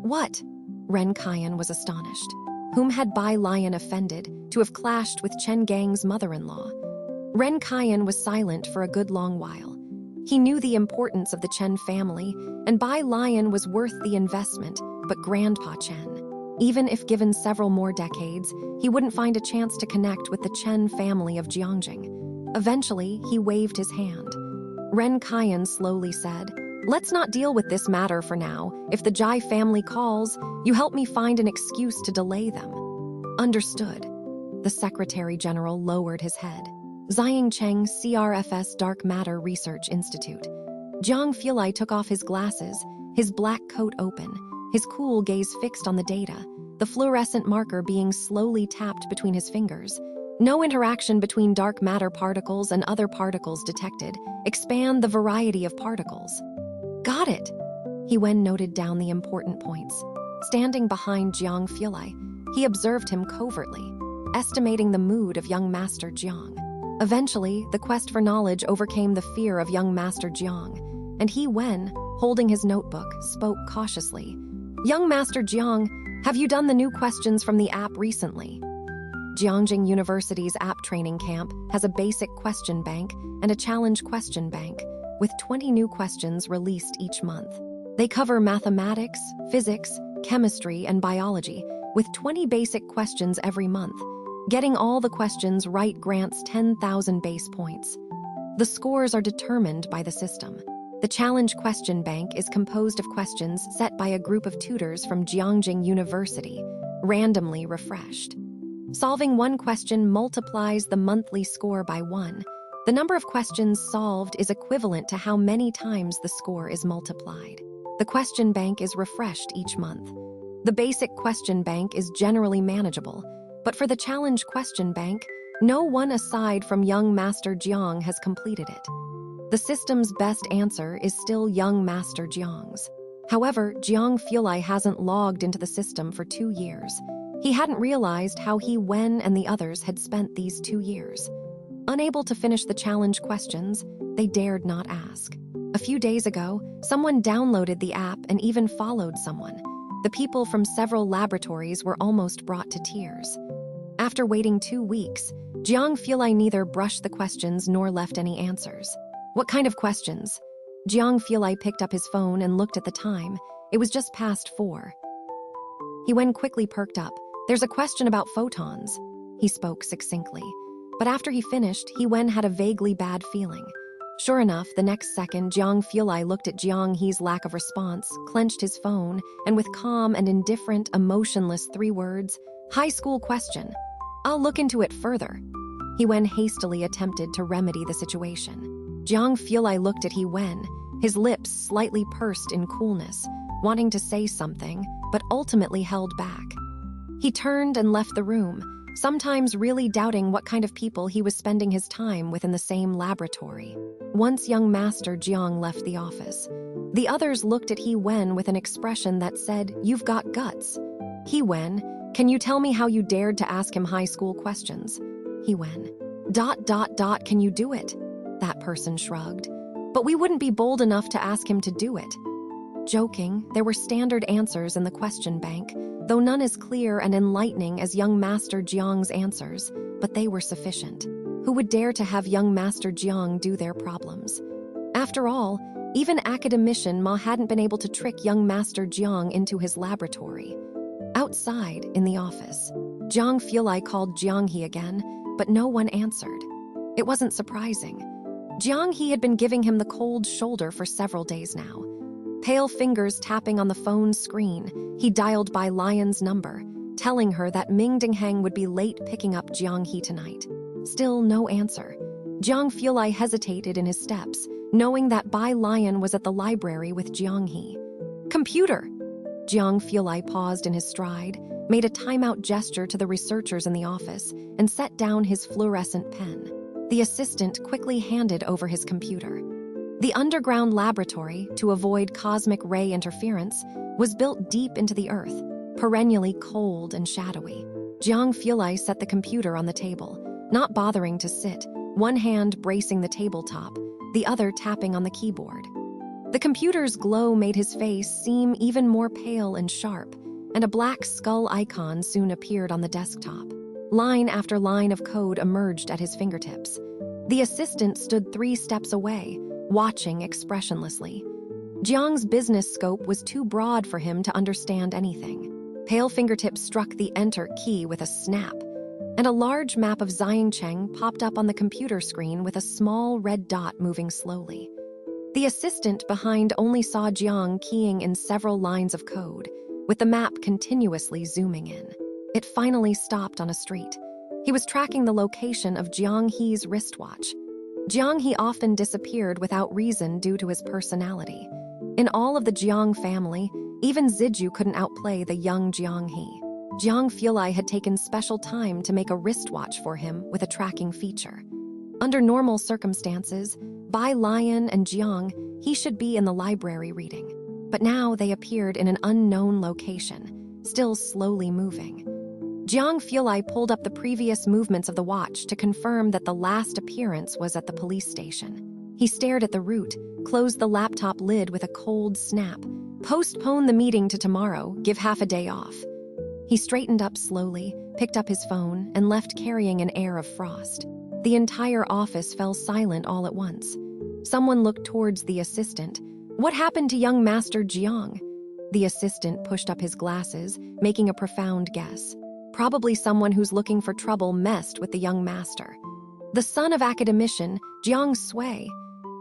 "What?" Ren Kaiyan was astonished. Whom had Bai Lian offended to have clashed with Chen Gang's mother-in-law? Ren Kaiyan was silent for a good long while. He knew the importance of the Chen family, and Bai Lian was worth the investment, but Grandpa Chen. Even if given several more decades, he wouldn't find a chance to connect with the Chen family of Jiangjing. Eventually, he waved his hand. Ren Kaiyan slowly said, "Let's not deal with this matter for now. If the Ji family calls, you help me find an excuse to delay them." "Understood." The Secretary General lowered his head. Xiangcheng CRFS Dark Matter Research Institute. Jiang Fulai took off his glasses, his black coat open, his cool gaze fixed on the data, the fluorescent marker being slowly tapped between his fingers. No interaction between dark matter particles and other particles detected. Expand the variety of particles. "Got it." He Wen noted down the important points. Standing behind Jiang Fulai, he observed him covertly, estimating the mood of young Master Jiang. Eventually, the quest for knowledge overcame the fear of young Master Jiang, and he Wen, holding his notebook, spoke cautiously. "Young Master Jiang, have you done the new questions from the app recently?" Jiangjing University's app training camp has a basic question bank and a challenge question bank, with 20 new questions released each month. They cover mathematics, physics, chemistry, and biology, with 20 basic questions every month. Getting all the questions right grants 10,000 base points. The scores are determined by the system. The challenge question bank is composed of questions set by a group of tutors from Jiangjing University, randomly refreshed. Solving one question multiplies the monthly score by 1. The number of questions solved is equivalent to how many times the score is multiplied. The question bank is refreshed each month. The basic question bank is generally manageable, but for the challenge question bank, no one aside from young Master Jiang has completed it. The system's best answer is still young Master Jiang's. However, Jiang Fulai hasn't logged into the system for 2 years. He hadn't realized how He Wen and the others had spent these 2 years. Unable to finish the challenge questions, they dared not ask. A few days ago, someone downloaded the app and even followed someone. The people from several laboratories were almost brought to tears. After waiting 2 weeks, Jiang Fulai neither brushed the questions nor left any answers. What kind of questions? Jiang Fulai picked up his phone and looked at the time. It was just past 4. He Wen quickly perked up. There's a question about photons. He spoke succinctly. But after he finished, He Wen had a vaguely bad feeling. Sure enough, the next second, Jiang Fulai looked at Jiang He's lack of response, clenched his phone, and with calm and indifferent, emotionless 3 words, "High school question. I'll look into it further." He Wen hastily attempted to remedy the situation. Jiang Fulai looked at He Wen, his lips slightly pursed in coolness, wanting to say something, but ultimately held back. He turned and left the room, sometimes really doubting what kind of people he was spending his time with in the same laboratory. Once young Master Jiang left the office, the others looked at He Wen with an expression that said, "You've got guts." He Wen, can you tell me how you dared to ask him high school questions? He Wen, ... Can you do it? That person shrugged. But we wouldn't be bold enough to ask him to do it. Joking, there were standard answers in the question bank, though none as clear and enlightening as young Master Jiang's answers, but they were sufficient. Who would dare to have young Master Jiang do their problems? After all, even academician Ma hadn't been able to trick young Master Jiang into his laboratory. Outside, in the office, Jiang Fulai called Jiang He again, but no one answered. It wasn't surprising. Jiang He had been giving him the cold shoulder for several days now. Pale fingers tapping on the phone's screen, he dialed Bai Lian's number, telling her that Ji Heng would be late picking up Jiang He tonight. Still no answer. Jiang Fulai hesitated in his steps, knowing that Bai Lian was at the library with Jiang He. "Computer!" Jiang Fulai paused in his stride, made a timeout gesture to the researchers in the office, and set down his fluorescent pen. The assistant quickly handed over his computer. The underground laboratory, to avoid cosmic ray interference, was built deep into the earth, perennially cold and shadowy. Jiang Fulai set the computer on the table, not bothering to sit, one hand bracing the tabletop, the other tapping on the keyboard. The computer's glow made his face seem even more pale and sharp, and a black skull icon soon appeared on the desktop. Line after line of code emerged at his fingertips. The assistant stood 3 steps away, watching expressionlessly. Jiang's business scope was too broad for him to understand anything. Pale fingertips struck the enter key with a snap, and a large map of Xiangcheng popped up on the computer screen with a small red dot moving slowly. The assistant behind only saw Jiang keying in several lines of code, with the map continuously zooming in. It finally stopped on a street. He was tracking the location of Jiang He's wristwatch. Jiang He often disappeared without reason due to his personality. In all of the Jiang family, even Ziju couldn't outplay the young Jiang He. Jiang Fulai had taken special time to make a wristwatch for him with a tracking feature. Under normal circumstances, Bai Lian and Jiang He should be in the library reading. But now they appeared in an unknown location, still slowly moving. Jiang Fulai pulled up the previous movements of the watch to confirm that the last appearance was at the police station. He stared at the route, closed the laptop lid with a cold snap. Postpone the meeting to tomorrow, give half a day off. He straightened up slowly, picked up his phone, and left carrying an air of frost. The entire office fell silent all at once. Someone looked towards the assistant. What happened to young Master Jiang? The assistant pushed up his glasses, making a profound guess. Probably someone who's looking for trouble messed with the young master. The son of academician, Jiang Sui.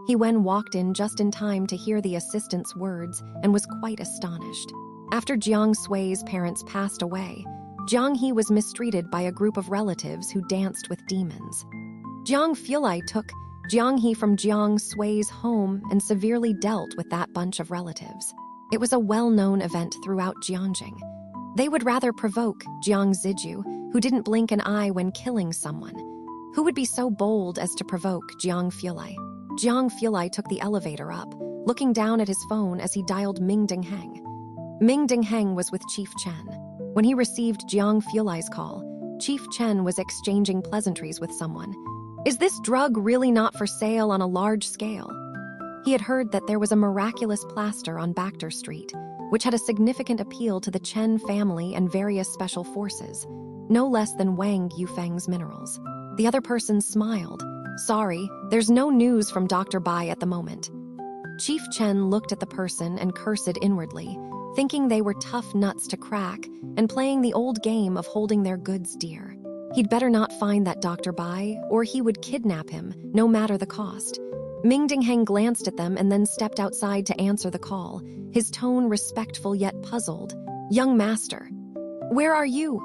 He Wen walked in just in time to hear the assistant's words and was quite astonished. After Jiang Sui's parents passed away, Jiang He was mistreated by a group of relatives who danced with demons. Jiang Fulai took Jiang He from Jiang Sui's home and severely dealt with that bunch of relatives. It was a well-known event throughout Jiangjing. They would rather provoke Jiang Ziju, who didn't blink an eye when killing someone. Who would be so bold as to provoke Jiang Fulai? Jiang Fulai took the elevator up, looking down at his phone as he dialed Ming Dingheng. Ming Dingheng was with Chief Chen. When he received Jiang Fulai's call, Chief Chen was exchanging pleasantries with someone. Is this drug really not for sale on a large scale? He had heard that there was a miraculous plaster on Bachter Street, which had a significant appeal to the Chen family and various special forces, no less than Wang Yufeng's minerals. The other person smiled. Sorry, there's no news from Dr. Bai at the moment. Chief Chen looked at the person and cursed inwardly, thinking they were tough nuts to crack and playing the old game of holding their goods dear. He'd better not find that Dr. Bai, or he would kidnap him, no matter the cost. Ming Dingheng glanced at them and then stepped outside to answer the call, his tone respectful yet puzzled. Young master. Where are you?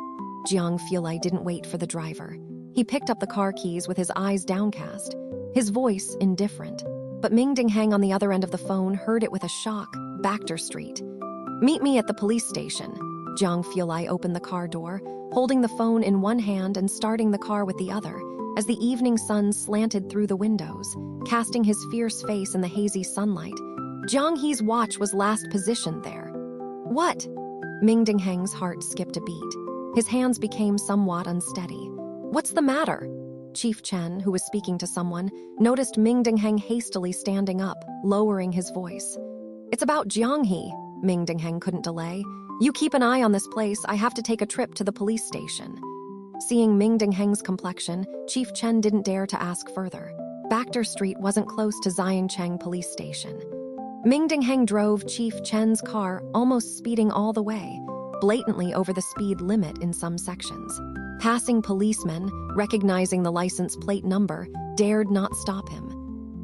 Jiang Fulai didn't wait for the driver. He picked up the car keys with his eyes downcast, his voice indifferent. But Ming Dingheng on the other end of the phone heard it with a shock. Bachter Street. Meet me at the police station. Jiang Fulai opened the car door, holding the phone in one hand and starting the car with the other, as the evening sun slanted through the windows, casting his fierce face in the hazy sunlight. Jiang He's watch was last positioned there. What? Ming Dingheng's heart skipped a beat. His hands became somewhat unsteady. What's the matter? Chief Chen, who was speaking to someone, noticed Ming Dingheng hastily standing up, lowering his voice. It's about Jiang He. Ming Dingheng couldn't delay. You keep an eye on this place, I have to take a trip to the police station. Seeing Ming Dingheng's complexion, Chief Chen didn't dare to ask further. Bachter Street wasn't close to Xiancheng police station. Ming Dingheng drove Chief Chen's car, almost speeding all the way, blatantly over the speed limit in some sections. Passing policemen, recognizing the license plate number, dared not stop him.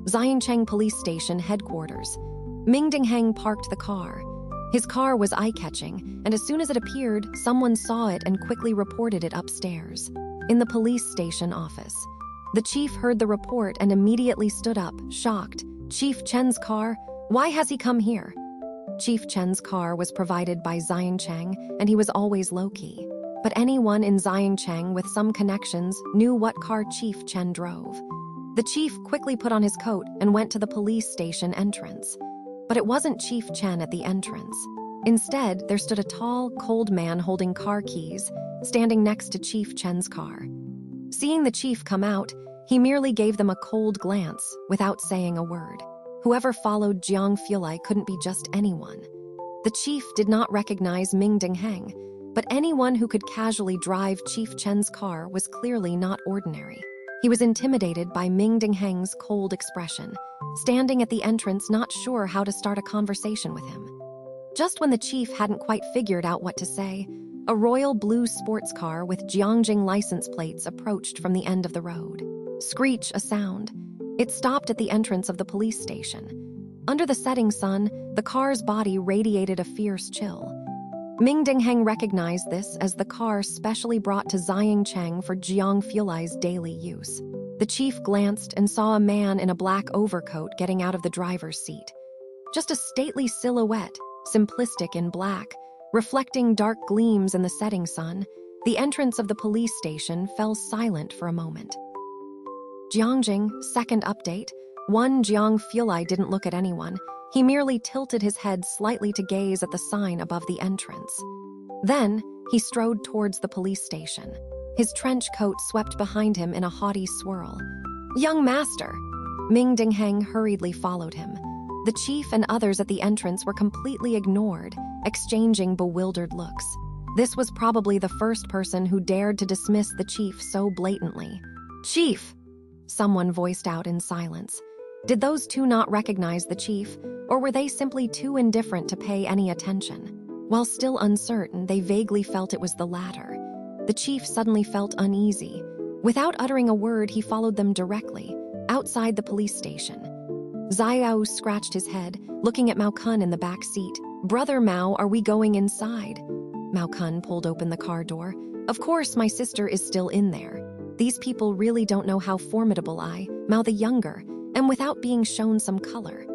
Xiancheng police station headquarters. Ming Dingheng parked the car. His car was eye-catching, and as soon as it appeared, someone saw it and quickly reported it upstairs. In the police station office. The chief heard the report and immediately stood up, shocked. Chief Chen's car? Why has he come here? Chief Chen's car was provided by Xiancheng, and he was always low-key. But anyone in Xiancheng with some connections knew what car Chief Chen drove. The chief quickly put on his coat and went to the police station entrance. But it wasn't Chief Chen at the entrance. Instead, there stood a tall, cold man holding car keys, standing next to Chief Chen's car. Seeing the chief come out, he merely gave them a cold glance, without saying a word. Whoever followed Jiang Fulai couldn't be just anyone. The chief did not recognize Ming Dingheng, but anyone who could casually drive Chief Chen's car was clearly not ordinary. He was intimidated by Ming Dingheng's cold expression, standing at the entrance not sure how to start a conversation with him. Just when the chief hadn't quite figured out what to say, a royal blue sports car with Jiangjing license plates approached from the end of the road. Screech a sound. It stopped at the entrance of the police station. Under the setting sun, the car's body radiated a fierce chill. Ming Dingheng recognized this as the car specially brought to Xiancheng for Jiang Fulai's daily use. The chief glanced and saw a man in a black overcoat getting out of the driver's seat. Just a stately silhouette, simplistic in black, reflecting dark gleams in the setting sun, the entrance of the police station fell silent for a moment. Jiangjing, second update. 1. Jiang Fulai didn't look at anyone. He merely tilted his head slightly to gaze at the sign above the entrance. Then, he strode towards the police station. His trench coat swept behind him in a haughty swirl. Young master! Ming Dingheng hurriedly followed him. The chief and others at the entrance were completely ignored, exchanging bewildered looks. This was probably the first person who dared to dismiss the chief so blatantly. Chief! Someone voiced out in silence. Did those two not recognize the chief, or were they simply too indifferent to pay any attention? While still uncertain, they vaguely felt it was the latter. The chief suddenly felt uneasy. Without uttering a word, he followed them directly, outside the police station. Xiao scratched his head, looking at Mao Kun in the back seat. Brother Mao, are we going inside? Mao Kun pulled open the car door. Of course, my sister is still in there. These people really don't know how formidable I, Mao the Younger, am without being shown some color.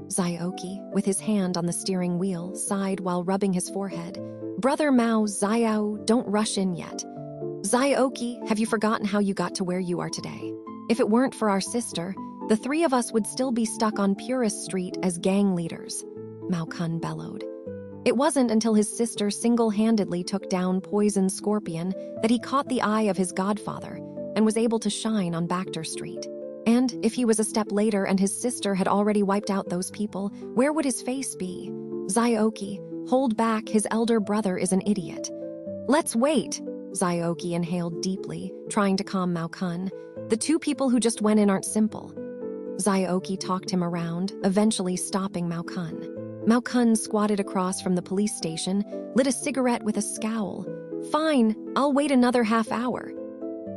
Xiaoqi, with his hand on the steering wheel, sighed while rubbing his forehead. Brother Mao, Xiao, don't rush in yet. Xiaoqi, have you forgotten how you got to where you are today? If it weren't for our sister, the three of us would still be stuck on Purist Street as gang leaders, Mao Kun bellowed. It wasn't until his sister single-handedly took down Poison Scorpion that he caught the eye of his godfather and was able to shine on Bacter Street. And if he was a step later and his sister had already wiped out those people, where would his face be? Zioki, hold back, his elder brother is an idiot. Let's wait, Zioki inhaled deeply, trying to calm Mao Kun. The two people who just went in aren't simple. Zioki talked him around, eventually stopping Mao Kun. Mao Kun squatted across from the police station, lit a cigarette with a scowl. Fine, I'll wait another half hour.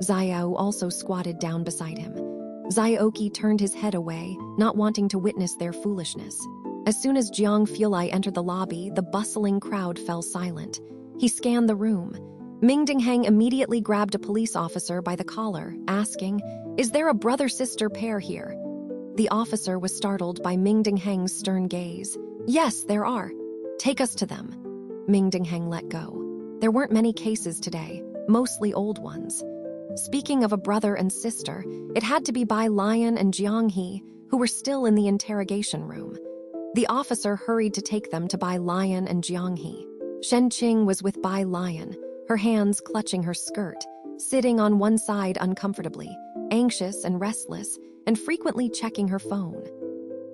Xiao also squatted down beside him. Zioki turned his head away, not wanting to witness their foolishness. As soon as Jiang Fulai entered the lobby, the bustling crowd fell silent. He scanned the room. Ji Heng immediately grabbed a police officer by the collar, asking, "Is there a brother-sister pair here?" The officer was startled by Ji Heng's stern gaze. "Yes, there are. Take us to them." Ji Heng let go. There weren't many cases today, mostly old ones. Speaking of a brother and sister, it had to be Bai Lian and Jiang He, who were still in the interrogation room. The officer hurried to take them to Bai Lian and Jiang He. Shen Qing was with Bai Lian, her hands clutching her skirt, sitting on one side uncomfortably, anxious and restless, and frequently checking her phone.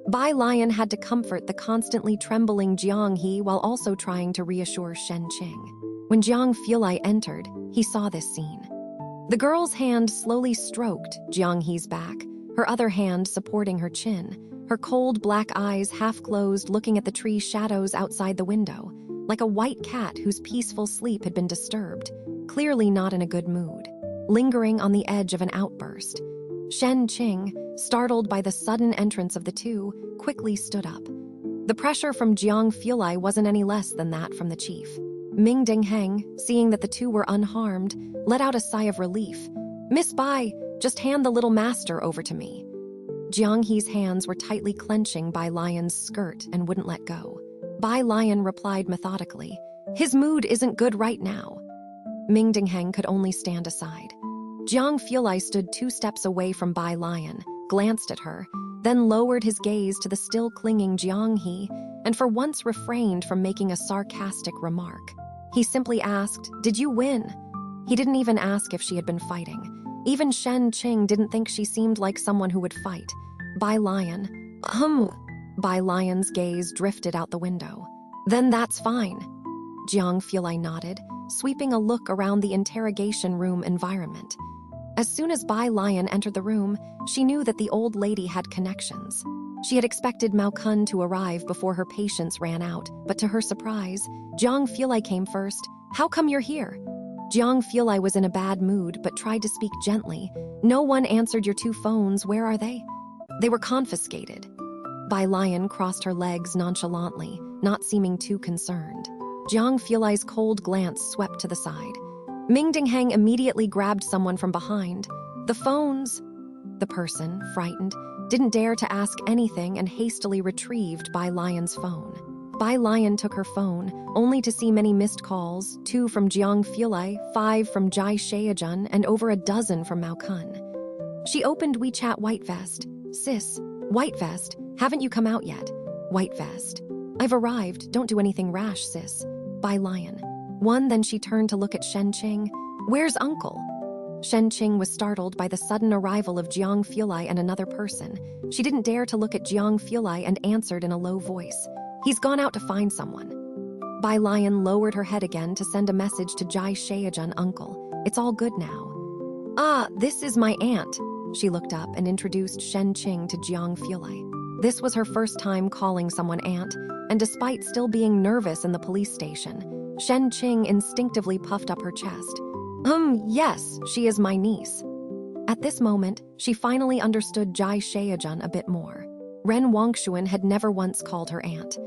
Bai Lian had to comfort the constantly trembling Jiang He while also trying to reassure Shen Qing. When Jiang Fulai entered, he saw this scene. The girl's hand slowly stroked Jiang He's back, her other hand supporting her chin, her cold black eyes half-closed looking at the tree shadows outside the window, like a white cat whose peaceful sleep had been disturbed, clearly not in a good mood, lingering on the edge of an outburst. Shen Qing, startled by the sudden entrance of the two, quickly stood up. The pressure from Jiang Fulai wasn't any less than that from the chief. Ji Heng, seeing that the two were unharmed, let out a sigh of relief. "Miss Bai, just hand the little master over to me." Jiang He's hands were tightly clenching Bai Lian's skirt and wouldn't let go. Bai Lian replied methodically, "His mood isn't good right now." Ji Heng could only stand aside. Jiang Fulai stood 2 steps away from Bai Lian, glanced at her, then lowered his gaze to the still clinging Jiang He, and for once refrained from making a sarcastic remark. He simply asked, "Did you win?" He didn't even ask if she had been fighting. Even Shen Qing didn't think she seemed like someone who would fight. Bai Lian, Bai Lian's gaze drifted out the window. "Then that's fine." Jiang Fulai nodded, sweeping a look around the interrogation room environment. As soon as Bai Lian entered the room, she knew that the old lady had connections. She had expected Mao Kun to arrive before her patience ran out, but to her surprise, Jiang Fulai came first. "How come you're here?" Jiang Fulai was in a bad mood but tried to speak gently. "No one answered your 2 phones, where are they?" "They were confiscated." Bai Lian crossed her legs nonchalantly, not seeming too concerned. Jiang Fulai's cold glance swept to the side. Ji Heng immediately grabbed someone from behind. "The phones." The person, frightened, didn't dare to ask anything and hastily retrieved Bai Lian's phone. Bai Lian took her phone, only to see many missed calls, 2 from Jiang Fulai, 5 from Ji Shaojun, and over a dozen from Mao Kun. She opened WeChat White Vest. "Sis, White Vest, haven't you come out yet?" White Vest. "I've arrived, don't do anything rash, sis." Bai Lian. Then she turned to look at Shen Qing. "Where's Uncle?" Shen Qing was startled by the sudden arrival of Jiang Fulai and another person. She didn't dare to look at Jiang Fulai and answered in a low voice, "He's gone out to find someone." Bai Lian lowered her head again to send a message to Ji Shaojun, "Uncle, it's all good now." "Ah, this is my aunt." She looked up and introduced Shen Qing to Jiang Fulai. This was her first time calling someone aunt, and despite still being nervous in the police station, Shen Qing instinctively puffed up her chest. Yes, she is my niece." At this moment, she finally understood Ji Shaojun a bit more. Ren Wangshuan had never once called her aunt.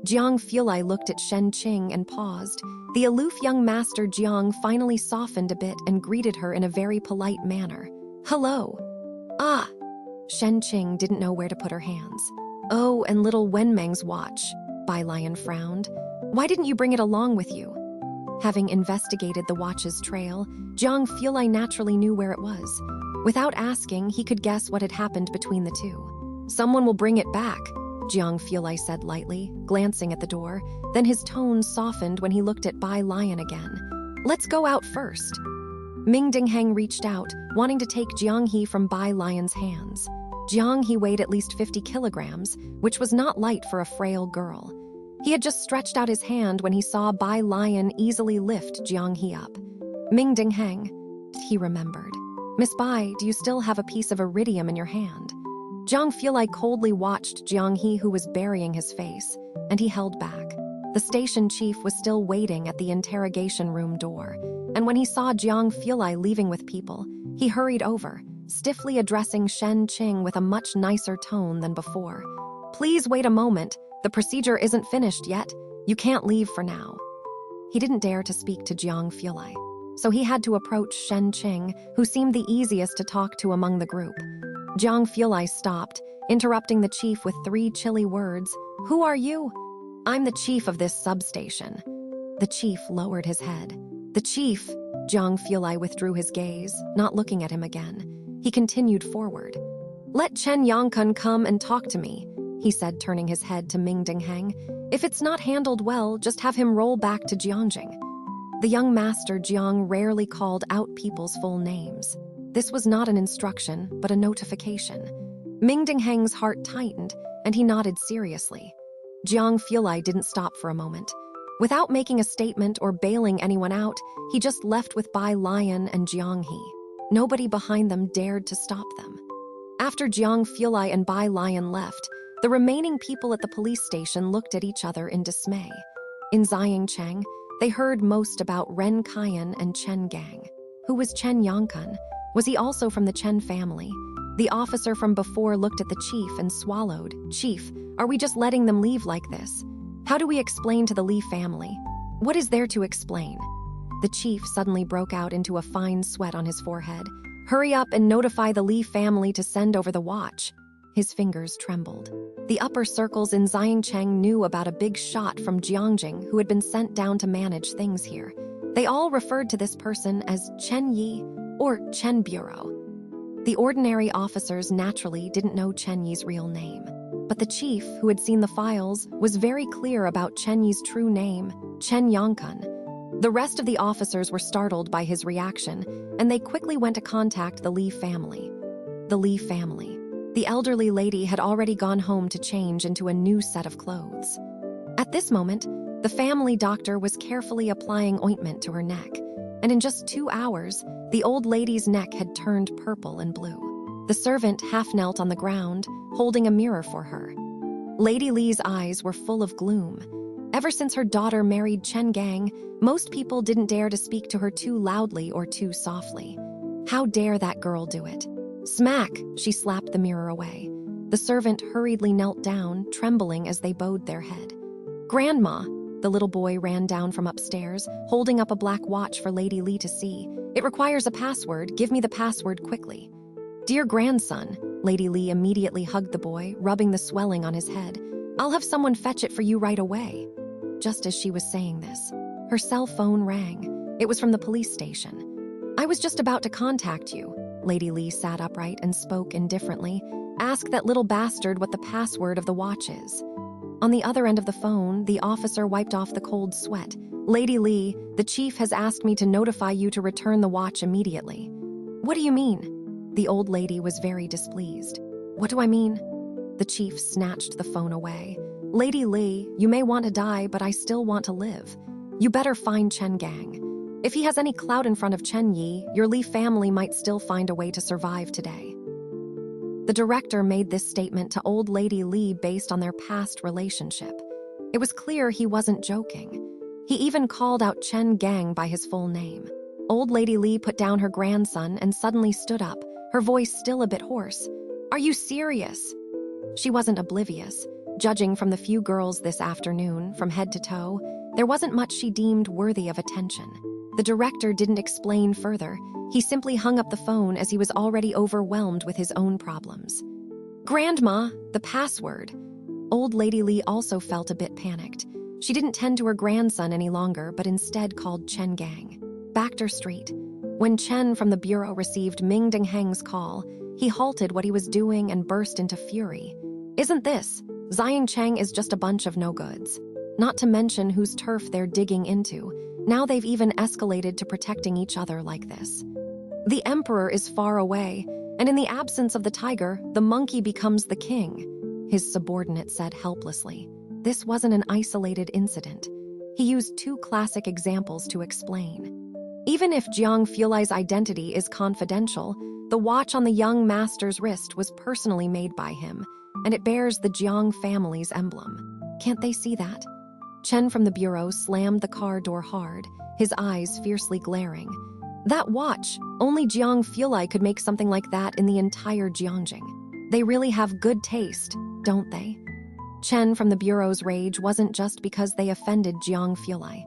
Jiang Fulai looked at Shen Qing and paused. The aloof young master Jiang finally softened a bit and greeted her in a very polite manner. "Hello." "Ah." Shen Qing didn't know where to put her hands. "Oh, and little Wenmeng's watch." Bai Lian frowned. "Why didn't you bring it along with you?" Having investigated the watch's trail, Jiang Fulai naturally knew where it was. Without asking, he could guess what had happened between the two. "Someone will bring it back," Jiang Fulai said lightly, glancing at the door. Then his tone softened when he looked at Bai Lian again. "Let's go out first." Ji Heng reached out, wanting to take Jiang He from Bai Lian's hands. Jiang He weighed at least 50 kilograms, which was not light for a frail girl. He had just stretched out his hand when he saw Bai Lian easily lift Jiang He up. "Ji Heng," he remembered. "Miss Bai, do you still have a piece of iridium in your hand?" Jiang Fulai coldly watched Jiang He, who was burying his face, and he held back. The station chief was still waiting at the interrogation room door, and when he saw Jiang Fulai leaving with people, he hurried over, stiffly addressing Shen Qing with a much nicer tone than before. "Please wait a moment. The procedure isn't finished yet. You can't leave for now." He didn't dare to speak to Jiang Fulai, so he had to approach Shen Qing, who seemed the easiest to talk to among the group. Jiang Fulai stopped, interrupting the chief with 3 chilly words. "Who are you?" "I'm the chief of this substation." The chief lowered his head. "The chief?" Jiang Fulai withdrew his gaze, not looking at him again. He continued forward. "Let Chen Yangkun come and talk to me," he said, turning his head to Ji Heng. "If it's not handled well, just have him roll back to Jiangjing." The young master Jiang rarely called out people's full names. This was not an instruction, but a notification. Ji Heng's heart tightened, and he nodded seriously. Jiang Fulai didn't stop for a moment. Without making a statement or bailing anyone out, he just left with Bai Lian and Jiang He. Nobody behind them dared to stop them. After Jiang Fulai and Bai Lian left, the remaining people at the police station looked at each other in dismay. In Xiangcheng, they heard most about Ren Kaiyan and Chen Gang. Who was Chen Yangkun? Was he also from the Chen family? The officer from before looked at the chief and swallowed. "Chief, are we just letting them leave like this? How do we explain to the Li family? What is there to explain?" The chief suddenly broke out into a fine sweat on his forehead. "Hurry up and notify the Li family to send over the watch." His fingers trembled. The upper circles in Xiangcheng knew about a big shot from Jiangjing who had been sent down to manage things here. They all referred to this person as Chen Yi or Chen Bureau. The ordinary officers naturally didn't know Chen Yi's real name. But the chief, who had seen the files, was very clear about Chen Yi's true name, Chen Yangkun. The rest of the officers were startled by his reaction, and they quickly went to contact the Li family. The Li family. The elderly lady had already gone home to change into a new set of clothes. At this moment, the family doctor was carefully applying ointment to her neck, and in just 2 hours, the old lady's neck had turned purple and blue. The servant half knelt on the ground, holding a mirror for her. Lady Li's eyes were full of gloom. Ever since her daughter married Chen Gang, most people didn't dare to speak to her too loudly or too softly. How dare that girl do it? Smack! She slapped the mirror away. The servant hurriedly knelt down, trembling as they bowed their head. "Grandma!" The little boy ran down from upstairs, holding up a black watch for Lady Li to see. "It requires a password. Give me the password quickly." "Dear grandson," Lady Li immediately hugged the boy, rubbing the swelling on his head. "I'll have someone fetch it for you right away." Just as she was saying this, her cell phone rang. It was from the police station. "I was just about to contact you." Lady Li sat upright and spoke indifferently. "Ask that little bastard what the password of the watch is." On the other end of the phone, the officer wiped off the cold sweat. "Lady Li, the chief has asked me to notify you to return the watch immediately." "What do you mean?" The old lady was very displeased. "What do I mean?" The chief snatched the phone away. "Lady Li, you may want to die, but I still want to live. You better find Chen Gang. If he has any clout in front of Chen Yi, your Li family might still find a way to survive today." The director made this statement to old Lady Li based on their past relationship. It was clear he wasn't joking. He even called out Chen Gang by his full name. Old Lady Li put down her grandson and suddenly stood up, her voice still a bit hoarse. "Are you serious?" She wasn't oblivious. Judging from the few girls this afternoon, from head to toe, there wasn't much she deemed worthy of attention. The director didn't explain further. He simply hung up the phone as he was already overwhelmed with his own problems. "Grandma, the password." Old Lady Li also felt a bit panicked. She didn't tend to her grandson any longer, but instead called Chen Gang. Baxter Street. When Chen from the bureau received Ming Dingheng's call, he halted what he was doing and burst into fury. Isn't this? Xiang Cheng is just a bunch of no-goods. Not to mention whose turf they're digging into. Now they've even escalated to protecting each other like this. The emperor is far away, and in the absence of the tiger, the monkey becomes the king, his subordinate said helplessly. This wasn't an isolated incident. He used two classic examples to explain. Even if Jiang Fulai's identity is confidential, the watch on the young master's wrist was personally made by him, and it bears the Jiang family's emblem. Can't they see that? Chen from the bureau slammed the car door hard, his eyes fiercely glaring. That watch, only Jiang Fulai could make something like that in the entire Jiangjing. They really have good taste, don't they? Chen from the bureau's rage wasn't just because they offended Jiang Fulai.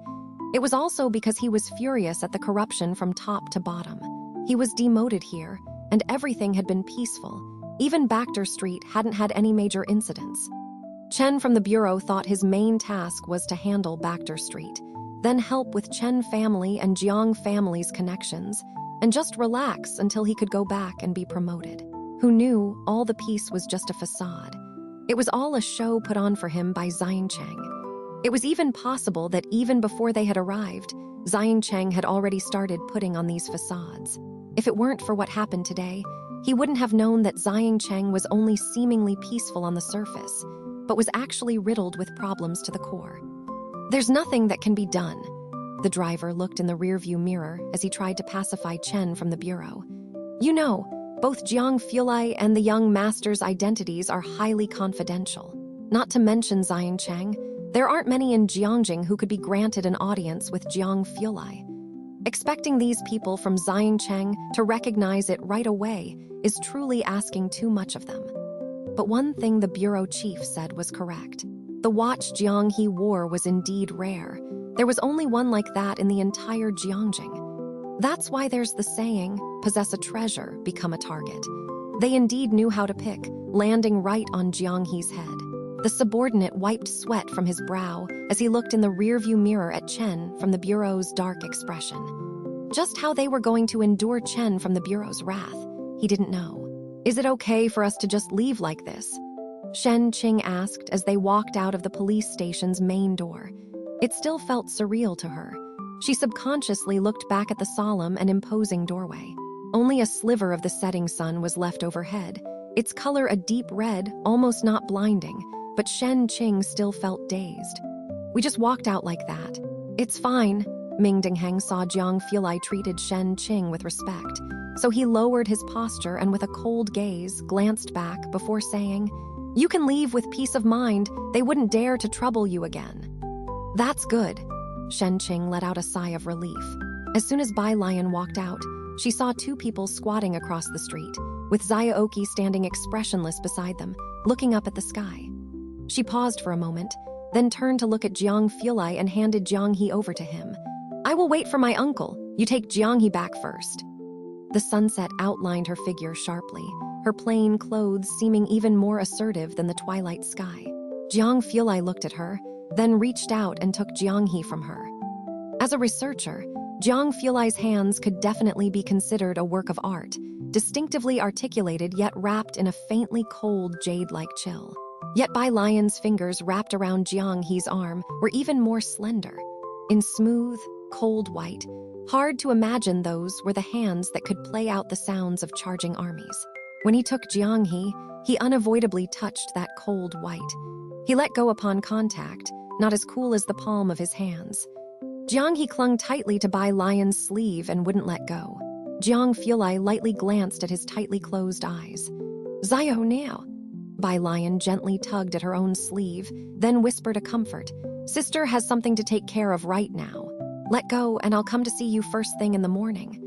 It was also because he was furious at the corruption from top to bottom. He was demoted here, and everything had been peaceful. Even Bachter Street hadn't had any major incidents. Chen from the bureau thought his main task was to handle Bachter Street, then help with Chen family and Jiang family's connections, and just relax until he could go back and be promoted. Who knew all the peace was just a facade? It was all a show put on for him by Xiang Cheng. It was even possible that even before they had arrived, Xiang Cheng had already started putting on these facades. If it weren't for what happened today, he wouldn't have known that Xiang Cheng was only seemingly peaceful on the surface, but was actually riddled with problems to the core. There's nothing that can be done. The driver looked in the rearview mirror as he tried to pacify Chen from the bureau. You know, both Jiang Fulai and the young master's identities are highly confidential. Not to mention Xiang Cheng, there aren't many in Jiangjing who could be granted an audience with Jiang Fulai. Expecting these people from Xiang Cheng to recognize it right away is truly asking too much of them. But one thing the bureau chief said was correct. The watch Jiang He wore was indeed rare. There was only one like that in the entire Jiangjing. That's why there's the saying, possess a treasure, become a target. They indeed knew how to pick, landing right on Jiang He's head. The subordinate wiped sweat from his brow as he looked in the rearview mirror at Chen from the bureau's dark expression. Just how they were going to endure Chen from the bureau's wrath, he didn't know. Is it okay for us to just leave like this? Shen Qing asked as they walked out of the police station's main door. It still felt surreal to her. She subconsciously looked back at the solemn and imposing doorway. Only a sliver of the setting sun was left overhead, its color a deep red, almost not blinding, but Shen Qing still felt dazed. We just walked out like that. It's fine. Ming Dingheng saw Jiang Fulai treated Shen Qing with respect, so he lowered his posture and with a cold gaze glanced back before saying, You can leave with peace of mind. They wouldn't dare to trouble you again. That's good. Shen Qing let out a sigh of relief. As soon as Bai Lian walked out, she saw two people squatting across the street, with Xiaoki standing expressionless beside them, looking up at the sky. She paused for a moment, then turned to look at Jiang Fulai and handed Jiang He over to him. I will wait for my uncle. You take Jiang He back first. The sunset outlined her figure sharply, her plain clothes seeming even more assertive than the twilight sky. Jiang Fulai looked at her, then reached out and took Jiang He from her. As a researcher, Jiang Fulai's hands could definitely be considered a work of art, distinctively articulated yet wrapped in a faintly cold jade-like chill. Yet Bai Lian's fingers wrapped around Jiang He's arm were even more slender. In smooth, cold white, hard to imagine those were the hands that could play out the sounds of charging armies. When he took Jiang he unavoidably touched that cold white. He let go upon contact, not as cool as the palm of his hands. Jiang He clung tightly to Bai Lian's sleeve and wouldn't let go. Jiang Fulai lightly glanced at his tightly closed eyes. Zio now. Bai Lian gently tugged at her own sleeve, then whispered a comfort. Sister has something to take care of right now. Let go and I'll come to see you first thing in the morning.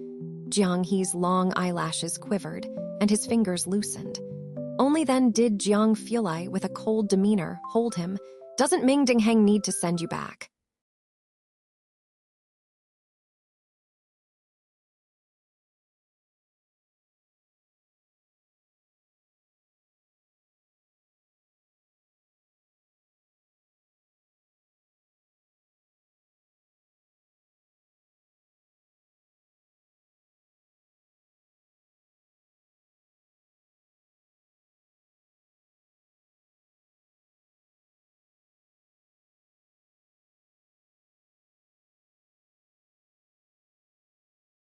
Jiang He's long eyelashes quivered, and his fingers loosened. Only then did Jiang Fulai, with a cold demeanor, hold him. Doesn't Ming Dingheng need to send you back?